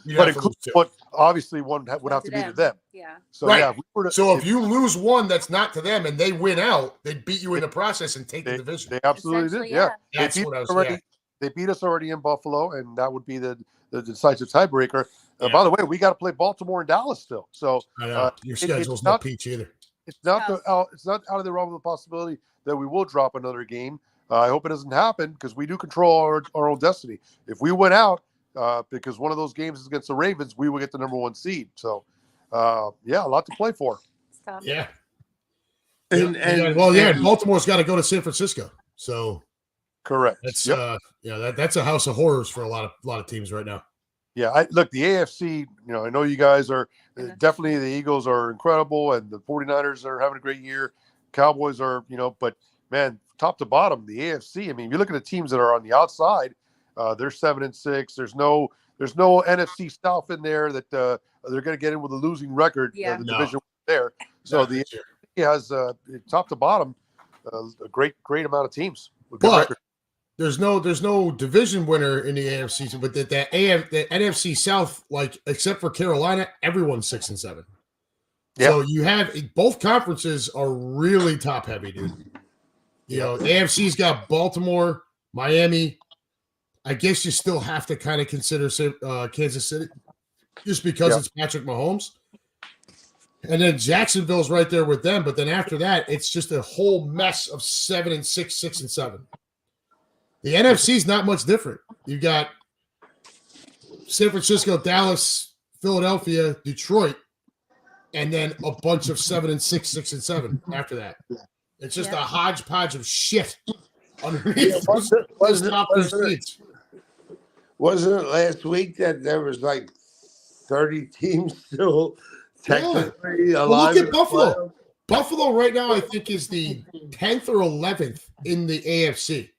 But obviously one would have to be to them. Yeah. So right. If you lose one that's not to them and they win out, they'd beat you in the process and take the division. They absolutely did. Yeah. That's what I was. They beat us already in Buffalo, and that would be the decisive tiebreaker. By the way, we got to play Baltimore and Dallas still. So I know. Your schedule's not peach either. It's not out of the realm of the possibility that we will drop another game. I hope it doesn't happen because we do control our own destiny. If we went out because one of those games is against the Ravens, we will get the number 1 seed. So a lot to play for. Yeah. And Baltimore's got to go to San Francisco. So correct. That's that's a house of horrors for a lot of teams right now. Yeah, look, the AFC, I know you guys are definitely, the Eagles are incredible and the 49ers are having a great year. Cowboys are, but man, top to bottom, the AFC, I mean, if you look at the teams that are on the outside, they're 7-6. There's no NFC South in there that they're going to get in with a losing record. The division there. So the AFC has top to bottom a great amount of teams with good record. There's no division winner in the AFC, but the NFC South, except for Carolina, everyone's 6-7. Yeah. So you have both conferences are really top heavy, dude. AFC's got Baltimore, Miami. I guess you still have to kind of consider Kansas City, just because it's Patrick Mahomes. And then Jacksonville's right there with them, but then after that, it's just a whole mess of 7-6, 6-7. The NFC is not much different. You've got San Francisco, Dallas, Philadelphia, Detroit, and then a bunch of 7-6, 6-7 after that. It's just a hodgepodge of shit underneath those top three seeds. Wasn't it last week that there was like 30 teams still technically alive? Look at Buffalo. Buffalo right now, I think, is the 10th or 11th in the AFC.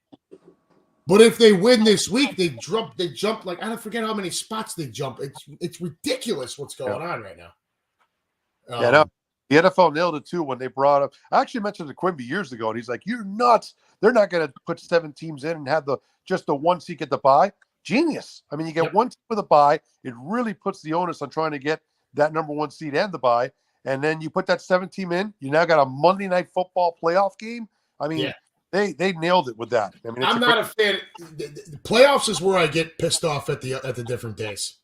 But if they win this week, they jump like, I don't forget how many spots they jump. It's ridiculous what's going on right now. No, the NFL nailed it too when they brought up. I actually mentioned to Quimby years ago, and he's like, "You're nuts! They're not going to put 7 teams in and have just the one seed get the bye." Genius! I mean, you get one team with a bye. It really puts the onus on trying to get that number 1 seed and the bye, and then you put that 7 team in. You now got a Monday Night Football playoff game. I mean, they nailed it with that. I mean, I'm not a fan. The playoffs is where I get pissed off at the different days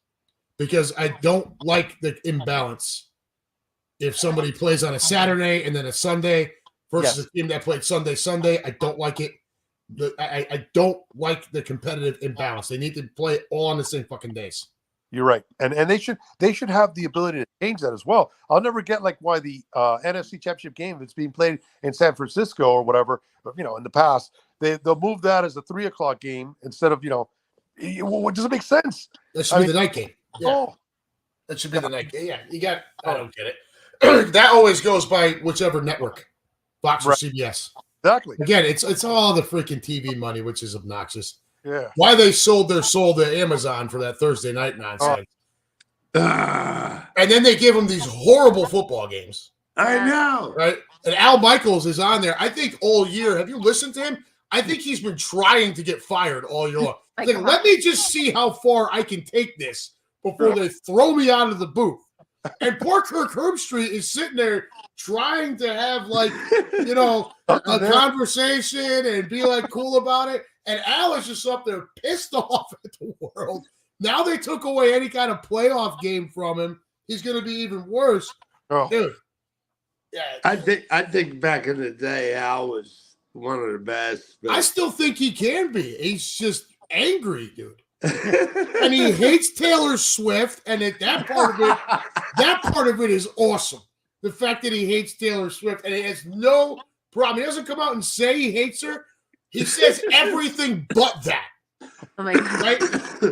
because I don't like the imbalance. If somebody plays on a Saturday and then a Sunday versus a team that played Sunday, I don't like it. I don't like the competitive imbalance. They need to play all on the same fucking days. You're right, and they should have the ability to change that as well. I'll never get like why the NFC Championship game that's being played in San Francisco or whatever, but in the past they'll move that as a 3:00 game instead of what doesn't make sense. That should be the night game. Yeah, that should be the night game. Yeah, I don't get it. That always goes by whichever network, Fox or CBS. Exactly. Again, it's all the freaking TV money, which is obnoxious. Yeah. Why they sold their soul to Amazon for that Thursday night nonsense. And then they give them these horrible football games. I know. Right? And Al Michaels is on there. I think all year. Have you listened to him? I think he's been trying to get fired all year long. Like, let me just see how far I can take this before they throw me out of the booth. And poor Kirk Herbstreit is sitting there trying to have a conversation and be like cool about it. And Al is just up there pissed off at the world. Now they took away any kind of playoff game from him. He's going to be even worse. Dude. Yeah. I think back in the day, Al was one of the best. But... I still think he can be. He's just angry, dude. And he hates Taylor Swift, and that part of it is awesome. The fact that he hates Taylor Swift, and he has no problem. He doesn't come out and say he hates her. He says everything but that. Oh my God. Right?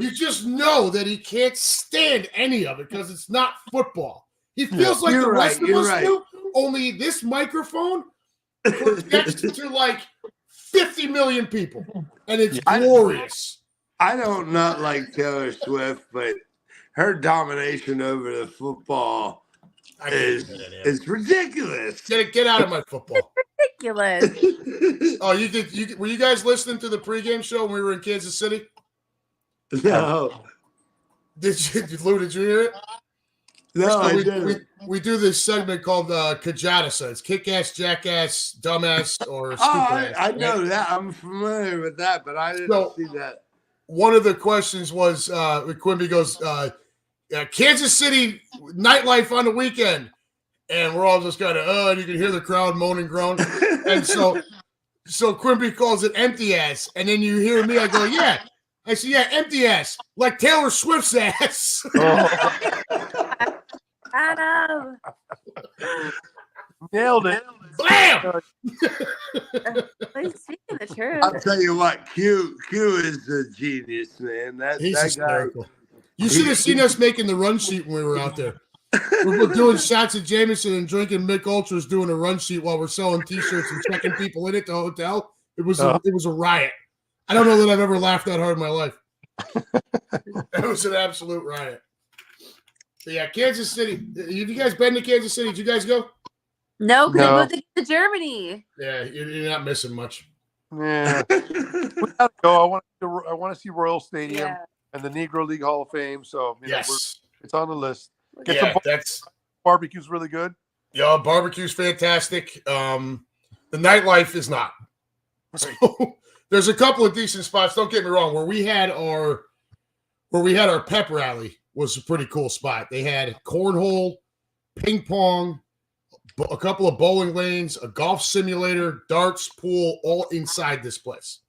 You just know that he can't stand any of it because it's not football. He feels like the rest of us do, only this microphone projects to like 50 million people, and it's glorious. I don't not like Taylor Swift, but her domination over the football is ridiculous. Get out of my football. Ridiculous. Oh, were you guys listening to the pregame show when we were in Kansas City? No. Lou, did you hear it? No, so I didn't. We do this segment called Kajadasa. It's kick-ass, jackass, dumbass, or stupid ass. I know that. I'm familiar with that, but I didn't see that. One of the questions was, Quimby goes, Kansas City nightlife on the weekend. And we're all just kind of, and you can hear the crowd moan and groan. And so Quimby calls it empty ass. And then you hear me, I go, yeah. I say, yeah, empty ass. Like Taylor Swift's ass. Adam. Nailed it. Bam! He's speaking the truth. I'll tell you what, Q is a genius, man. He's that hysterical. Guy. You should have seen us making the run sheet when we were out there. We were doing shots of Jameson and drinking Mick Ultras, doing a run sheet while we're selling T-shirts and checking people in at the hotel. It was a riot. I don't know that I've ever laughed that hard in my life. It was an absolute riot. So yeah, Kansas City. Have you guys been to Kansas City? Did you guys go? No, because they moved to Germany. Yeah, you're not missing much. Yeah, we gotta go. I want to see Royal Stadium and the Negro League Hall of Fame. So it's on the list. That's barbecue's really good. Yeah, barbecue's fantastic. The nightlife is not. So there's a couple of decent spots. Don't get me wrong. Where we had our pep rally was a pretty cool spot. They had cornhole, ping pong, a couple of bowling lanes, a golf simulator, darts, pool, all inside this place.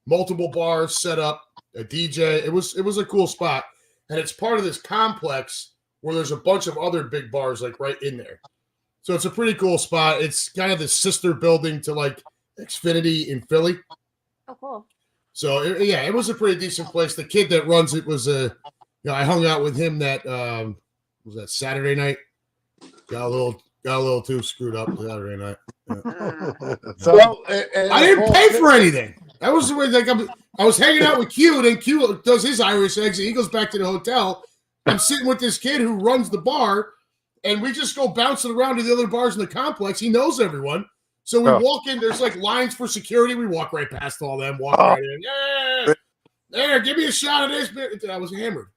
Multiple bars set up, a DJ. It was a cool spot, and it's part of this complex where there's a bunch of other big bars like right in there. So it's a pretty cool spot. It's kind of the sister building to like Xfinity in Philly. Oh, cool. So it was a pretty decent place. The kid that runs it was I hung out with him that was that Saturday night. Got a little too screwed up Saturday night. Yeah. So, I didn't pay for anything. That was the way I was hanging out with Q, and then Q does his Irish exit. He goes back to the hotel. I'm sitting with this kid who runs the bar, and we just go bouncing around to the other bars in the complex. He knows everyone. So we walk in. There's like lines for security. We walk right past all them, walk right in. Yeah. There, give me a shot of this beer. I was hammered.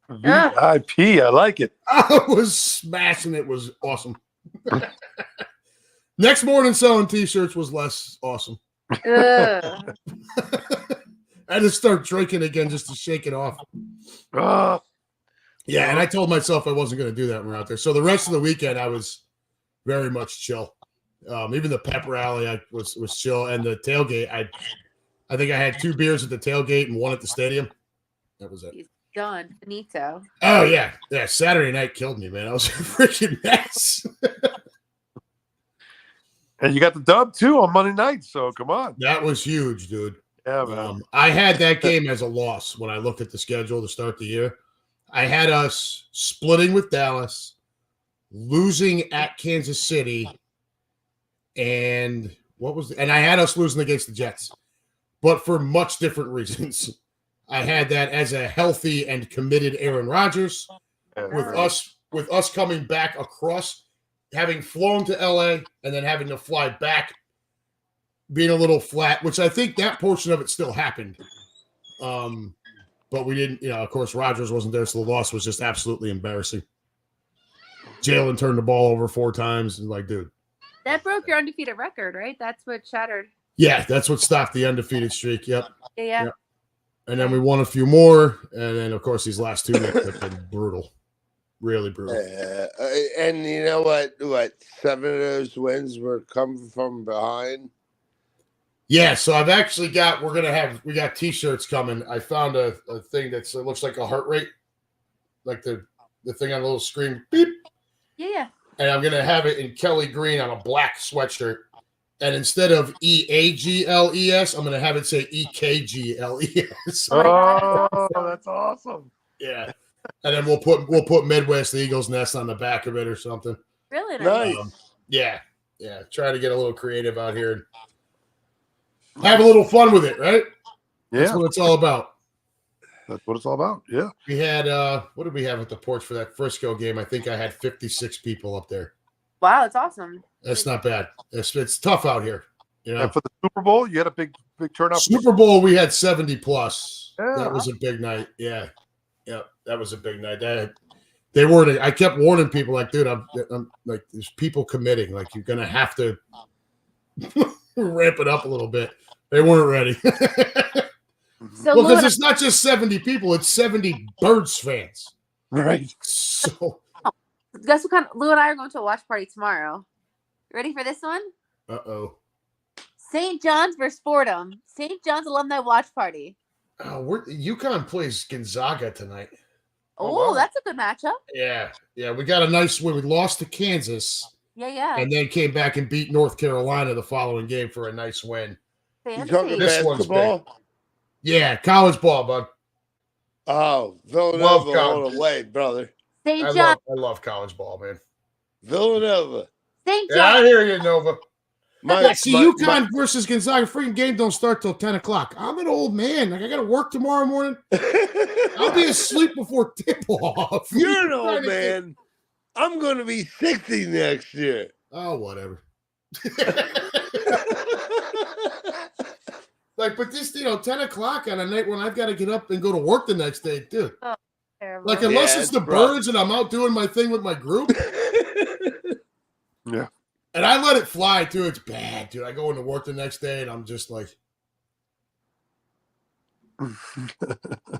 VIP, I like it. I was smashing. It was awesome. Next morning, selling T-shirts was less awesome. I had to start drinking again just to shake it off. Yeah, and I told myself I wasn't going to do that when we were out there. So the rest of the weekend, I was very much chill. Even the pep rally, I was chill, and the tailgate, I think I had 2 beers at the tailgate and 1 at the stadium. That was it. He's done. Finito. Oh yeah. Saturday night killed me, man. I was a freaking mess. And you got the dub too on Monday night, so come on. That was huge, dude. Yeah, man. I had that game as a loss when I looked at the schedule to start the year. I had us splitting with Dallas, losing at Kansas City, and I had us losing against the Jets, but for much different reasons. I had that as a healthy and committed Aaron Rodgers, with us coming back across, having flown to LA and then having to fly back, being a little flat, which I think that portion of it still happened. But we didn't, of course, Rodgers wasn't there, so the loss was just absolutely embarrassing. Jalen turned the ball over 4 times. And like, dude. That broke your undefeated record, right? That's what shattered. Yeah, that's what stopped the undefeated streak. Yep. Yeah. Yep. And then we won a few more. And then, of course, these last 2 have been brutal. Really brutal. And you know what? 7 of those wins were coming from behind. Yeah, so I've actually got, we got T-shirts coming. I found a thing that looks like a heart rate, like the thing on the little screen, beep. Yeah. And I'm going to have it in Kelly green on a black sweatshirt. And instead of EAGLES, I'm going to have it say EKGLES. Oh, that's awesome. Yeah. And then we'll put Midwest Eagles Nest on the back of it or something. Really nice. Yeah. Try to get a little creative out here and have a little fun with it, right? Yeah. That's what it's all about. That's what it's all about. Yeah. We had what did we have at the porch for that Frisco game? I think I had 56 people up there. Wow, that's awesome. That's not bad. It's tough out here. And for the Super Bowl, you had a big turnout. Super Bowl, we had 70 plus. Yeah. That was a big night. Yeah, that was a big night. They weren't. I kept warning people, like, dude, I'm like, there's people committing. Like, you're gonna have to ramp it up a little bit. They weren't ready. So well, because it's not just 70 people; it's 70 Birds fans. Right. So, guess what kind? Lou and I are going to a watch party tomorrow. Ready for this one? uh-oh. St. John's versus Fordham. St. John's alumni watch party. UConn plays Gonzaga tonight. Oh, wow. That's a good matchup. Yeah. We got a nice win. We lost to Kansas. Yeah. And then came back and beat North Carolina the following game for a nice win. You Fancy. talking This one's basketball? Yeah, college ball, bud. Oh, Villanova all the way, brother. St. John. I love college ball, man. Villanova. St. Yeah, I John. hear you, Nova. See, My- UConn versus Gonzaga, freaking game don't start till 10 o'clock. I'm an old man. Like, I got to work tomorrow morning. I'll be asleep before tip-off. You're an old man. I'm going to be 60 next year. Oh, whatever. Like, but this, 10 o'clock on a night when I've got to get up and go to work the next day, dude. Terrible. Like, unless Yeah, it's the it's rough. Birds and I'm out doing my thing with my group. Yeah. And I let it fly, too. It's bad, dude. I go into work the next day, and I'm just like, Oh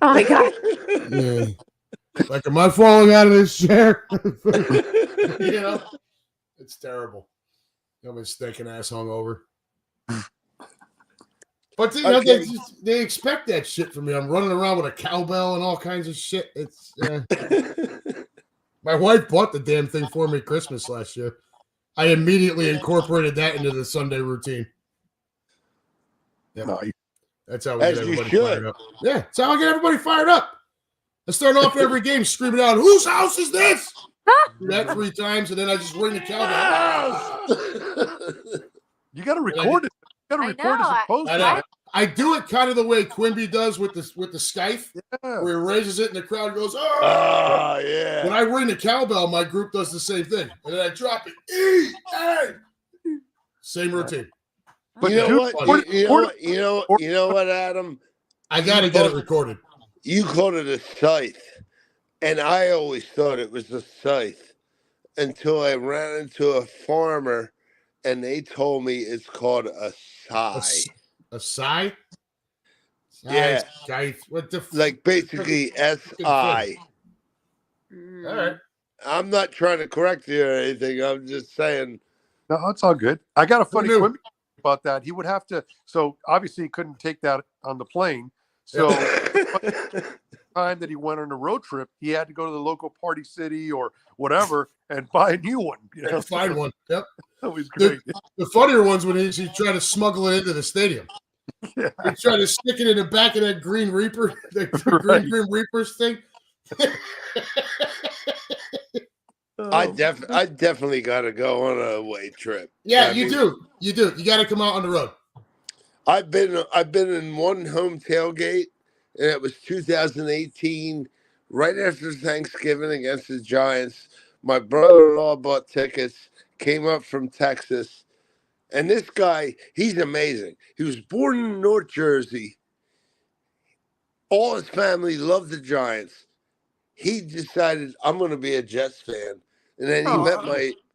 my god. yeah. Like, am I falling out of this chair? It's terrible. I'm a stinking ass hungover. But they expect that shit from me. I'm running around with a cowbell and all kinds of shit. It's My wife bought the damn thing for me Christmas last year. I immediately incorporated that into the Sunday routine. Yep. No, That's how we As get you everybody should. fired up. Yeah, that's how I get everybody fired up. I start off every game screaming out, "Whose house is this?" Do that 3 times, and then I just ring the cowbell. you got to record it. You got to record this and post I it. know. I do it kind of the way Quimby does with the scythe, Yeah. where he raises it and the crowd goes, "Oh!" Oh, yeah. When I ring the cowbell, my group does the same thing, and then I drop it. E-A! Same routine. But you know dude, what? You know what, Adam? I got to get it recorded. You called it a scythe, and I always thought it was a scythe until I ran into a farmer, and they told me it's called a sigh. A sigh? Yeah. Scythe. What the Like basically S-I. All right. I'm not trying to correct you or anything. I'm just saying. No, it's all good. I got a funny knew? Quimby about that. He would have to. So obviously he couldn't take that on the plane. So time that he went on a road trip, he had to go to the local party city or whatever and buy a new one. You know, Find one. Yep. That was great. The funnier ones when he tried to smuggle it into the stadium. Yeah. He tried to stick it in the back of that Green Reaper, the Right. Green Reapers thing. I definitely got to go on a away trip. Yeah, you do. You got to come out on the road. I've been in one home tailgate, and it was 2018, right after Thanksgiving against the Giants. My brother-in-law bought tickets, came up from Texas, and this guy, he's amazing. He was born in North Jersey. All his family loved the Giants. He decided, I'm going to be a Jets fan, and then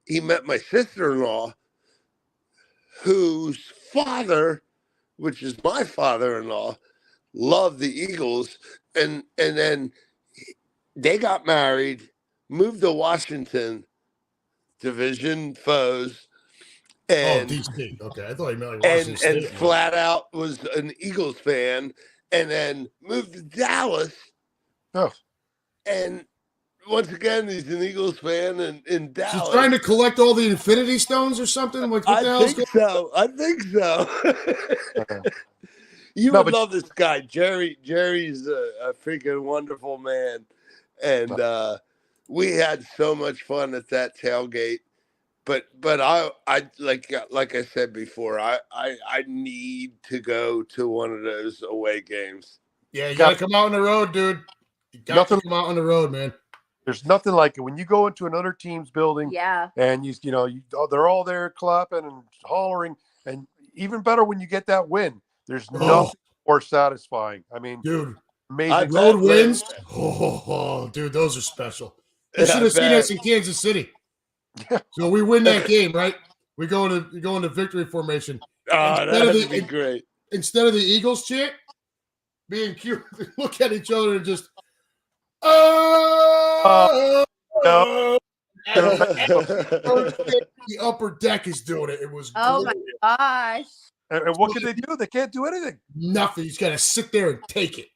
he met my sister-in-law, whose father, which is my father-in-law, loved the Eagles, and then they got married, moved to Washington, division foes, and DC. Okay, I thought you meant like Washington and State. flat out was an Eagles fan, and then moved to Dallas. Oh. And once again, he's an Eagles fan in Dallas. She's trying to collect all the Infinity Stones or something. Like, what the hell's going on? I think so. You would love this guy, Jerry. Jerry's a freaking wonderful man, and we had so much fun at that tailgate. But I like I said before, I need to go to one of those away games. Yeah, you gotta come out on the road, dude. You gotta come out on the road, man. There's nothing like it when you go into another team's building. Yeah. And they're all there clapping and hollering, and even better when you get that win. There's nothing more satisfying. I mean, dude, amazing road wins. Dude, those are special. You should have seen us in Kansas City. So we win that game, right? We go into victory formation. That'd be great. Instead of the Eagles chant, being cute, look at each other and just no. The upper deck is doing it. It was Oh great. my gosh. And what can they do? They can't do anything. Nothing. You just gotta sit there and take it.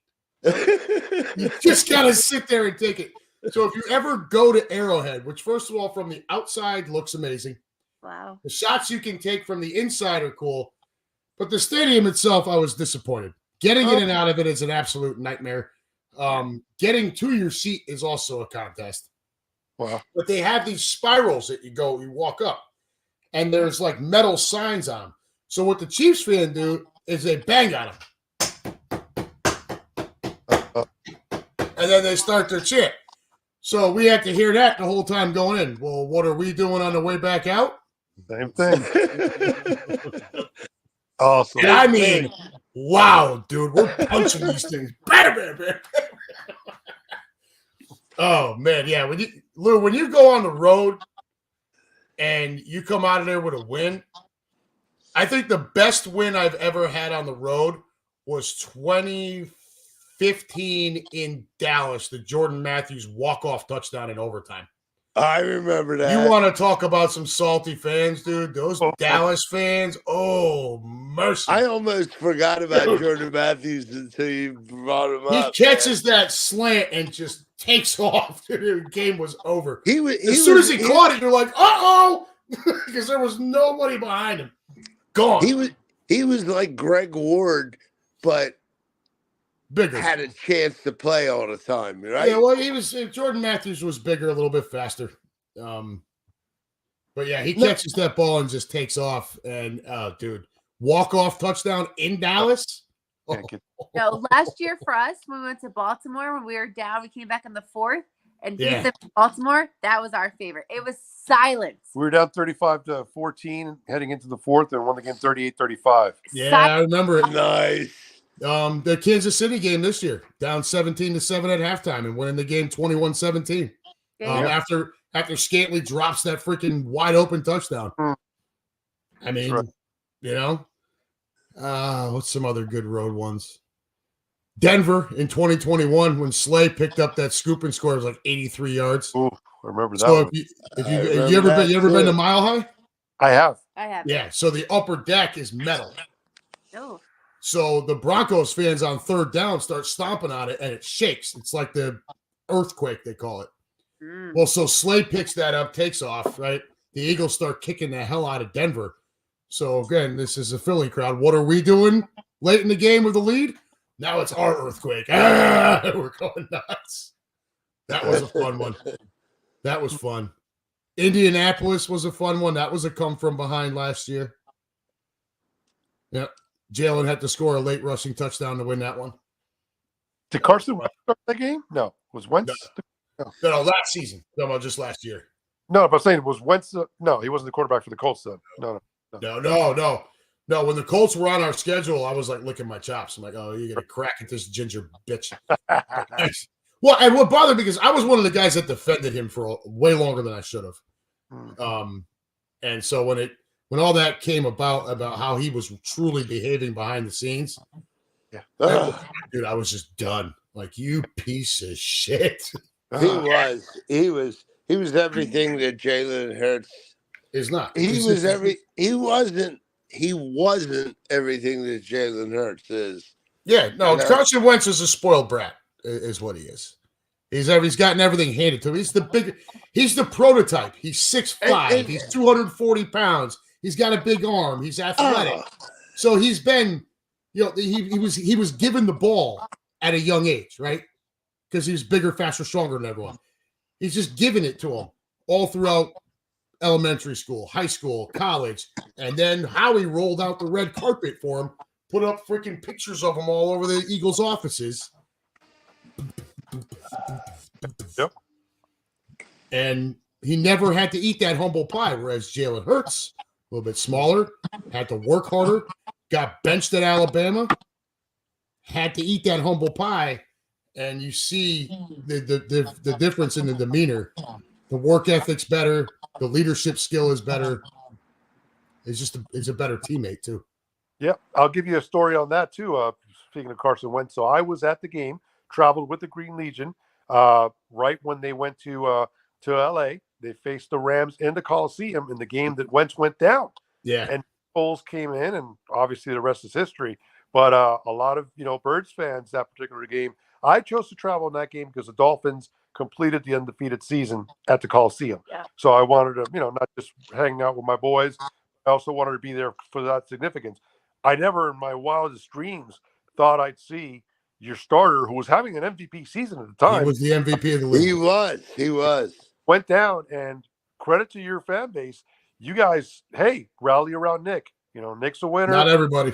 You just gotta sit there and take it. So if you ever go to Arrowhead, which first of all from the outside looks amazing. Wow. The shots you can take from the inside are cool, but the stadium itself, I was disappointed. Getting in and out of it is an absolute nightmare. Getting to your seat is also a contest. Wow. But they have these spirals that you walk up, and there's like metal signs on them. So what the Chiefs fan do is they bang on them. And then they start their chant. So we have to hear that the whole time going in. Well, what are we doing on the way back out? Same thing. Awesome. And I mean, wow, dude, we're punching these things. Oh man, yeah. When you go on the road and you come out of there with a win, I think the best win I've ever had on the road was 2015 in Dallas, the Jordan Matthews walk-off touchdown in overtime. I remember that. You want to talk about some salty fans, dude? Those Dallas fans, oh, mercy. I almost forgot about Jordan Matthews until you brought him up. He catches that slant and just takes off. The game was over. As soon as he caught it, you're like, uh-oh, because there was nobody behind him. Gone. He was like Greg Ward, but Bigger. had a chance to play all the time, right? Yeah, well, Jordan Matthews was bigger, a little bit faster. But yeah, he catches that ball and just takes off. And dude, walk-off touchdown in Dallas. Oh. No, last year for us, when we went to Baltimore, when we were down, we came back in the fourth and beat them in Baltimore. That was our favorite. It was silence. We were down 35-14 heading into the fourth and won the game 38-35. Yeah, I remember it. Nice. The Kansas City game this year, down 17-7 at halftime and winning the game 21-17. After Scantling drops that freaking wide open touchdown. I mean, what's some other good road ones? Denver in 2021 when Slay picked up that scoop and score, it was like 83 yards. Ooh, I remember that. So if you ever been to Mile High? I have. Yeah. So the upper deck is metal. Oh. So the Broncos fans on third down start stomping on it and it shakes. It's like the earthquake, they call it. Well, so Slay picks that up, takes off, right? The Eagles start kicking the hell out of Denver. So again, this is a Philly crowd. What are we doing late in the game with the lead? Now it's our earthquake. We're going nuts. That was a fun one. That was fun. Indianapolis was a fun one. That was a come from behind last year. Yeah. Jalen had to score a late rushing touchdown to win that one. Did Carson Wentz start that game? No. Was Wentz? No, last season. No, about just last year. No, but I'm saying, was Wentz? No, he wasn't the quarterback for the Colts then. No. When the Colts were on our schedule, I was like licking my chops. I'm like, oh, you're gonna crack at this ginger bitch. Well, and what bothered me because I was one of the guys that defended him for way longer than I should have. And so when all that came about how he was truly behaving behind the scenes, dude, I was just done. Like, you piece of shit. He was everything that Jalen Hurts is not. He wasn't everything that Jalen Hurts is. Yeah, no, Carson Wentz is a spoiled brat, is what he is. He's gotten everything handed to him. He's the prototype. He's 6'5", he's 240 pounds. He's got a big arm. He's athletic. So he's been, he was given the ball at a young age, right? Because he's bigger, faster, stronger than everyone. He's just giving it to him all throughout elementary school, high school, college. And then Howie rolled out the red carpet for him, put up freaking pictures of him all over the Eagles offices. Yep. And he never had to eat that humble pie, whereas Jalen Hurts, a little bit smaller, had to work harder, got benched at Alabama, had to eat that humble pie. And you see the difference in the demeanor. The work ethic's better. The leadership skill is better. It's a better teammate too. Yeah, I'll give you a story on that too. Speaking of Carson Wentz, so I was at the game, traveled with the Green Legion, right when they went to LA. They faced the Rams in the Coliseum in the game that Wentz went down. Yeah, and Foles came in, and obviously the rest is history. But a lot of Birds fans that particular game. I chose to travel in that game because the Dolphins completed the undefeated season at the Coliseum. Yeah. So I wanted to, not just hang out with my boys. I also wanted to be there for that significance. I never in my wildest dreams thought I'd see your starter, who was having an MVP season at the time. He was the MVP of the league. He was. Went down, and credit to your fan base. You guys, hey, rally around Nick. Nick's a winner. Not everybody.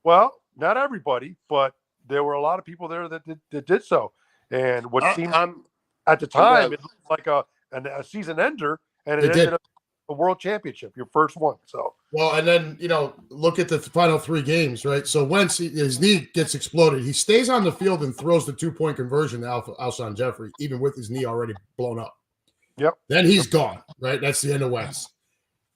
Well, not everybody, but there were a lot of people there that did so. And what seemed at the time, it looked like a season ender, and it ended up a world championship, your first one. So well, and then look at the final three games, right? So Wentz, his knee gets exploded. He stays on the field and throws the 2-point conversion to Alshon Jeffrey, even with his knee already blown up. Yep. Then he's gone, right? That's the end of Wentz.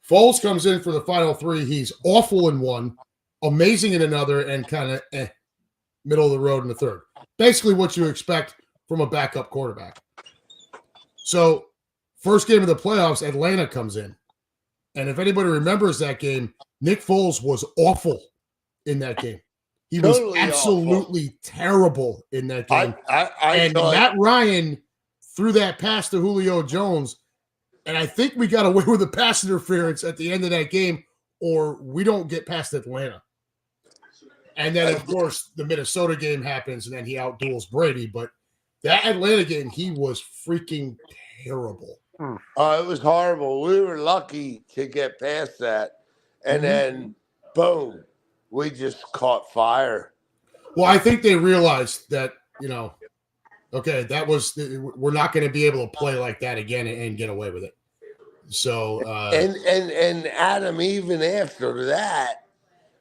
Foles comes in for the final three. He's awful in one, amazing in another, and kind of middle of the road in the third. Basically what you expect from a backup quarterback. So first game of the playoffs, Atlanta comes in. And if anybody remembers that game, Nick Foles was awful in that game. He was absolutely terrible in that game. And Matt Ryan threw that pass to Julio Jones, and I think we got away with a pass interference at the end of that game, or we don't get past Atlanta. And then, of course, the Minnesota game happens, and then he outduels Brady. But that Atlanta game, he was freaking terrible. Oh, it was horrible. We were lucky to get past that. And then, boom, we just caught fire. Well, I think they realized that, okay, we're not going to be able to play like that again and get away with it. So, and Adam, even after that,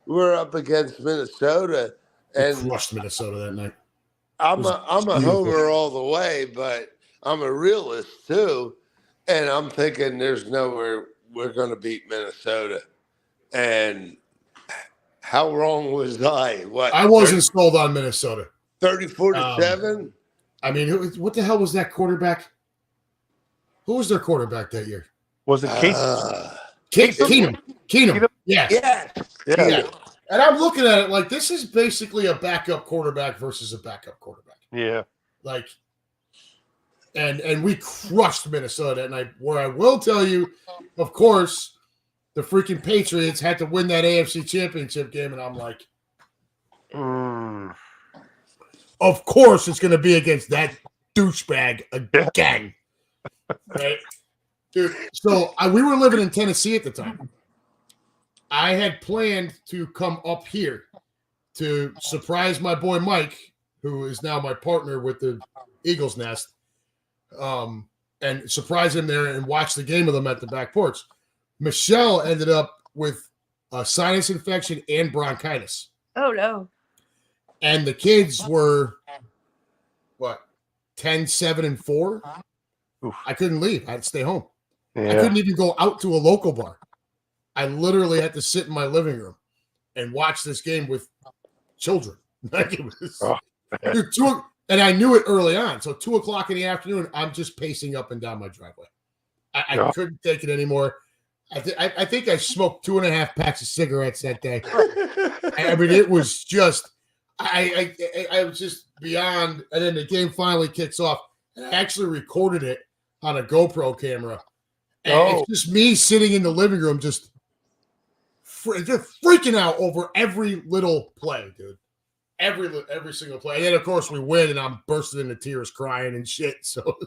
we're up against Minnesota, and crushed Minnesota that night. I'm a homer all the way, but I'm a realist too, and I'm thinking there's nowhere we're going to beat Minnesota. And how wrong was I? What, I wasn't sold on Minnesota. 34-7. I mean, what the hell was that quarterback? Who was their quarterback that year? Was it Keenum? Yeah. Yeah. And I'm looking at it like this is basically a backup quarterback versus a backup quarterback. Yeah. Like, and we crushed Minnesota. And where I will tell you, of course, the freaking Patriots had to win that AFC Championship game, and I'm like, of course it's going to be against that douchebag again. Right? Dude, so we were living in Tennessee at the time. I had planned to come up here to surprise my boy Mike, who is now my partner with the Eagles Nest, and surprise him there and watch the game with him at the back porch. Michelle ended up with a sinus infection and bronchitis. Oh, no. And the kids were, 10, 7, and 4? Oof. I couldn't leave. I had to stay home. Yeah. I couldn't even go out to a local bar. I literally had to sit in my living room and watch this game with children. Like it was, dude, and I knew it early on. So 2:00 in the afternoon, I'm just pacing up and down my driveway. I couldn't take it anymore. I think I smoked 2.5 packs of cigarettes that day. I mean, it was just I was just beyond. And then the game finally kicks off. And I actually recorded it on a GoPro camera. And it's just me sitting in the living room, just freaking out over every little play, dude. Every single play. And then, of course, we win, and I'm bursting into tears, crying and shit. So,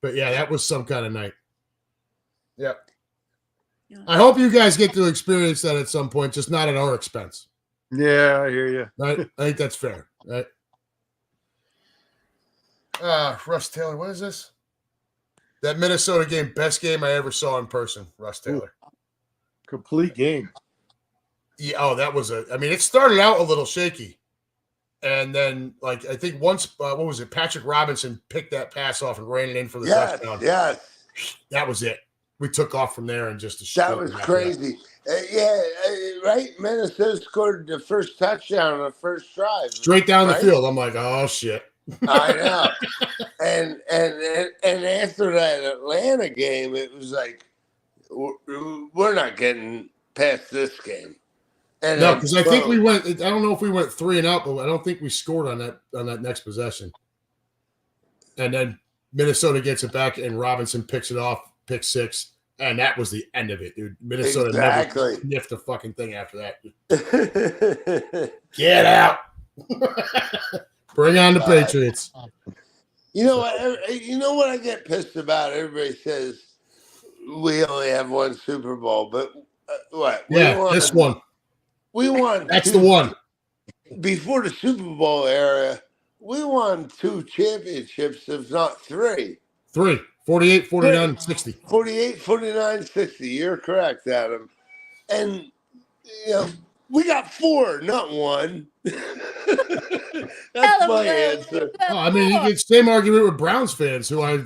but yeah, that was some kind of night. Yep. Yeah. I hope you guys get to experience that at some point, just not at our expense. Yeah, I hear you. Right? I think that's fair, right? Russ Taylor, what is this? That Minnesota game, best game I ever saw in person, Russ Taylor. Ooh. Complete game. Yeah, that was it started out a little shaky. And then, I think once, what was it? Patrick Robinson picked that pass off and ran it in for the touchdown. Yes. That was it. We took off from there and just that was crazy. Right? Minnesota scored the first touchdown on the first drive. Straight down the field. I'm like, oh, shit. I know. and after that Atlanta game, it was like, we're not getting past this game. And no, because I think we went. I don't know if we went 3 and out, but I don't think we scored on that next possession. And then Minnesota gets it back, and Robinson picks it off, pick 6, and that was the end of it, dude. Minnesota never sniffed a fucking thing after that. Get out. Bring on the Patriots. You know what? You know what I get pissed about? Everybody says we only have one Super Bowl, but what? This one. We won. That's the one. Before the Super Bowl era, we won 2 championships, if not 3. 3. 48, 49, 60. 48, 49, 60. You're correct, Adam. And, we got 4, not 1. That's my answer. I mean, you get the same argument with Browns fans, who I,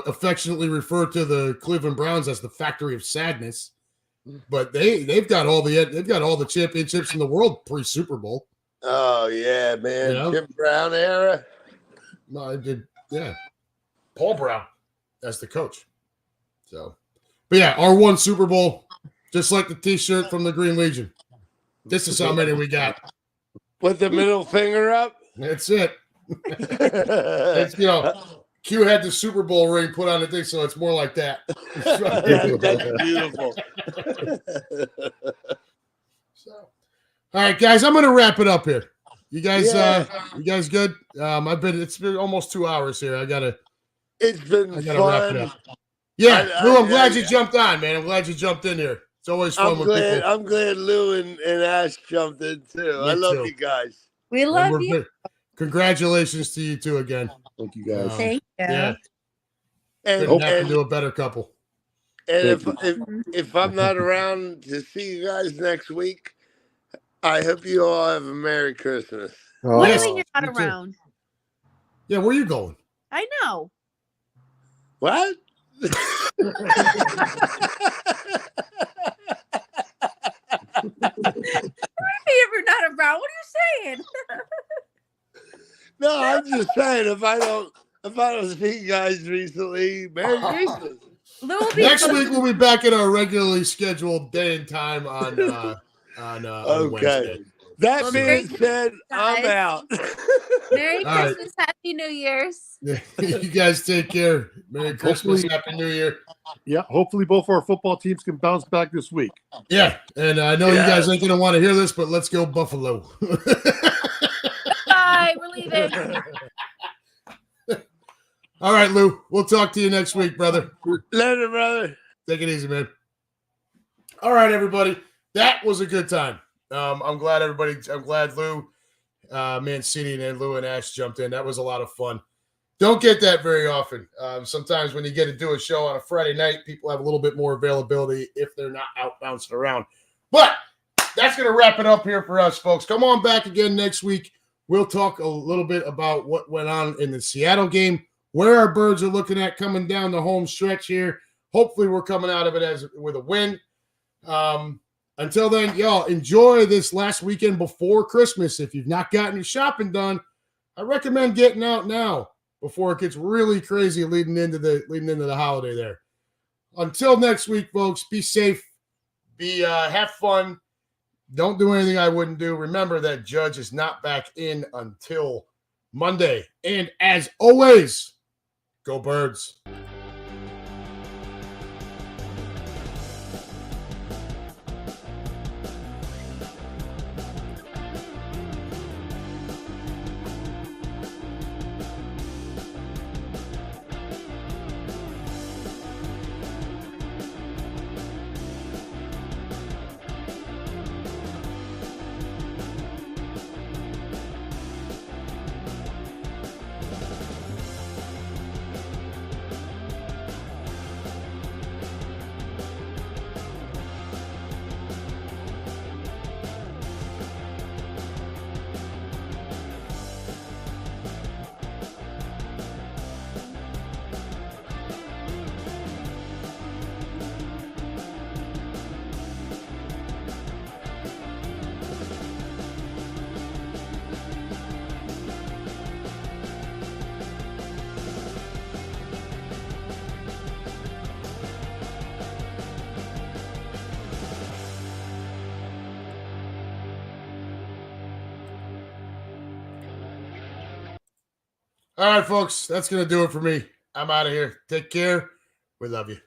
affectionately refer to the Cleveland Browns as the factory of sadness. But they've got all the championships in the world pre-Super Bowl. Oh yeah, man! Jim Brown era. No, I did. Yeah, Paul Brown as the coach. So, but yeah, our one Super Bowl, just like the T-shirt from the Green Legion. This is how many we got. With the middle finger up. That's it. It's, Q had the Super Bowl ring put on the thing, so it's more like that. That's beautiful. So, all right, guys, I'm going to wrap it up here. You guys, Yeah. you guys good? It's been almost 2 hours here. I gotta It's been wrap it fun. up. Yeah, Lou, I'm glad you jumped on, man. I'm glad you jumped in here. It's always fun when people. I'm glad Lou and Ash jumped in too. I love you guys. We love you. Good. Congratulations to you two again. Thank you, guys. Thank you. Yeah, And couldn't happen to a better couple. And if I'm not around to see you guys next week, I hope you all have a Merry Christmas. What Yes, do you mean you're not you too. around? Yeah, where are you going? I know. What? You're not around. What are you saying? No, I'm just saying if I don't see you guys recently, Merry Christmas. Next week we'll be back at our regularly scheduled day and time on Wednesday. That being said, I'm out. Merry Christmas, Happy New Year's. You guys take care. Merry Christmas, Happy New Year. Yeah, hopefully both our football teams can bounce back this week. Yeah, and I know you guys ain't gonna want to hear this, but let's go Buffalo. Bye, we're leaving. All right, Lou. We'll talk to you next week, brother. Later, brother. Take it easy, man. All right, everybody. That was a good time. I'm glad Lou, Mancini, and Lou and Ash jumped in. That was a lot of fun. Don't get that very often. Sometimes when you get to do a show on a Friday night, people have a little bit more availability if they're not out bouncing around. But that's going to wrap it up here for us, folks. Come on back again next week. We'll talk a little bit about what went on in the Seattle game, where our birds are looking at coming down the home stretch here. Hopefully we're coming out of it with a win. Until then, y'all, enjoy this last weekend before Christmas. If you've not gotten your shopping done, I recommend getting out now before it gets really crazy leading into the holiday there. Until next week, folks, be safe. Have fun. Don't do anything I wouldn't do. Remember that Judge is not back in until Monday. And as always, go Birds. All right, folks, that's going to do it for me. I'm out of here. Take care. We love you.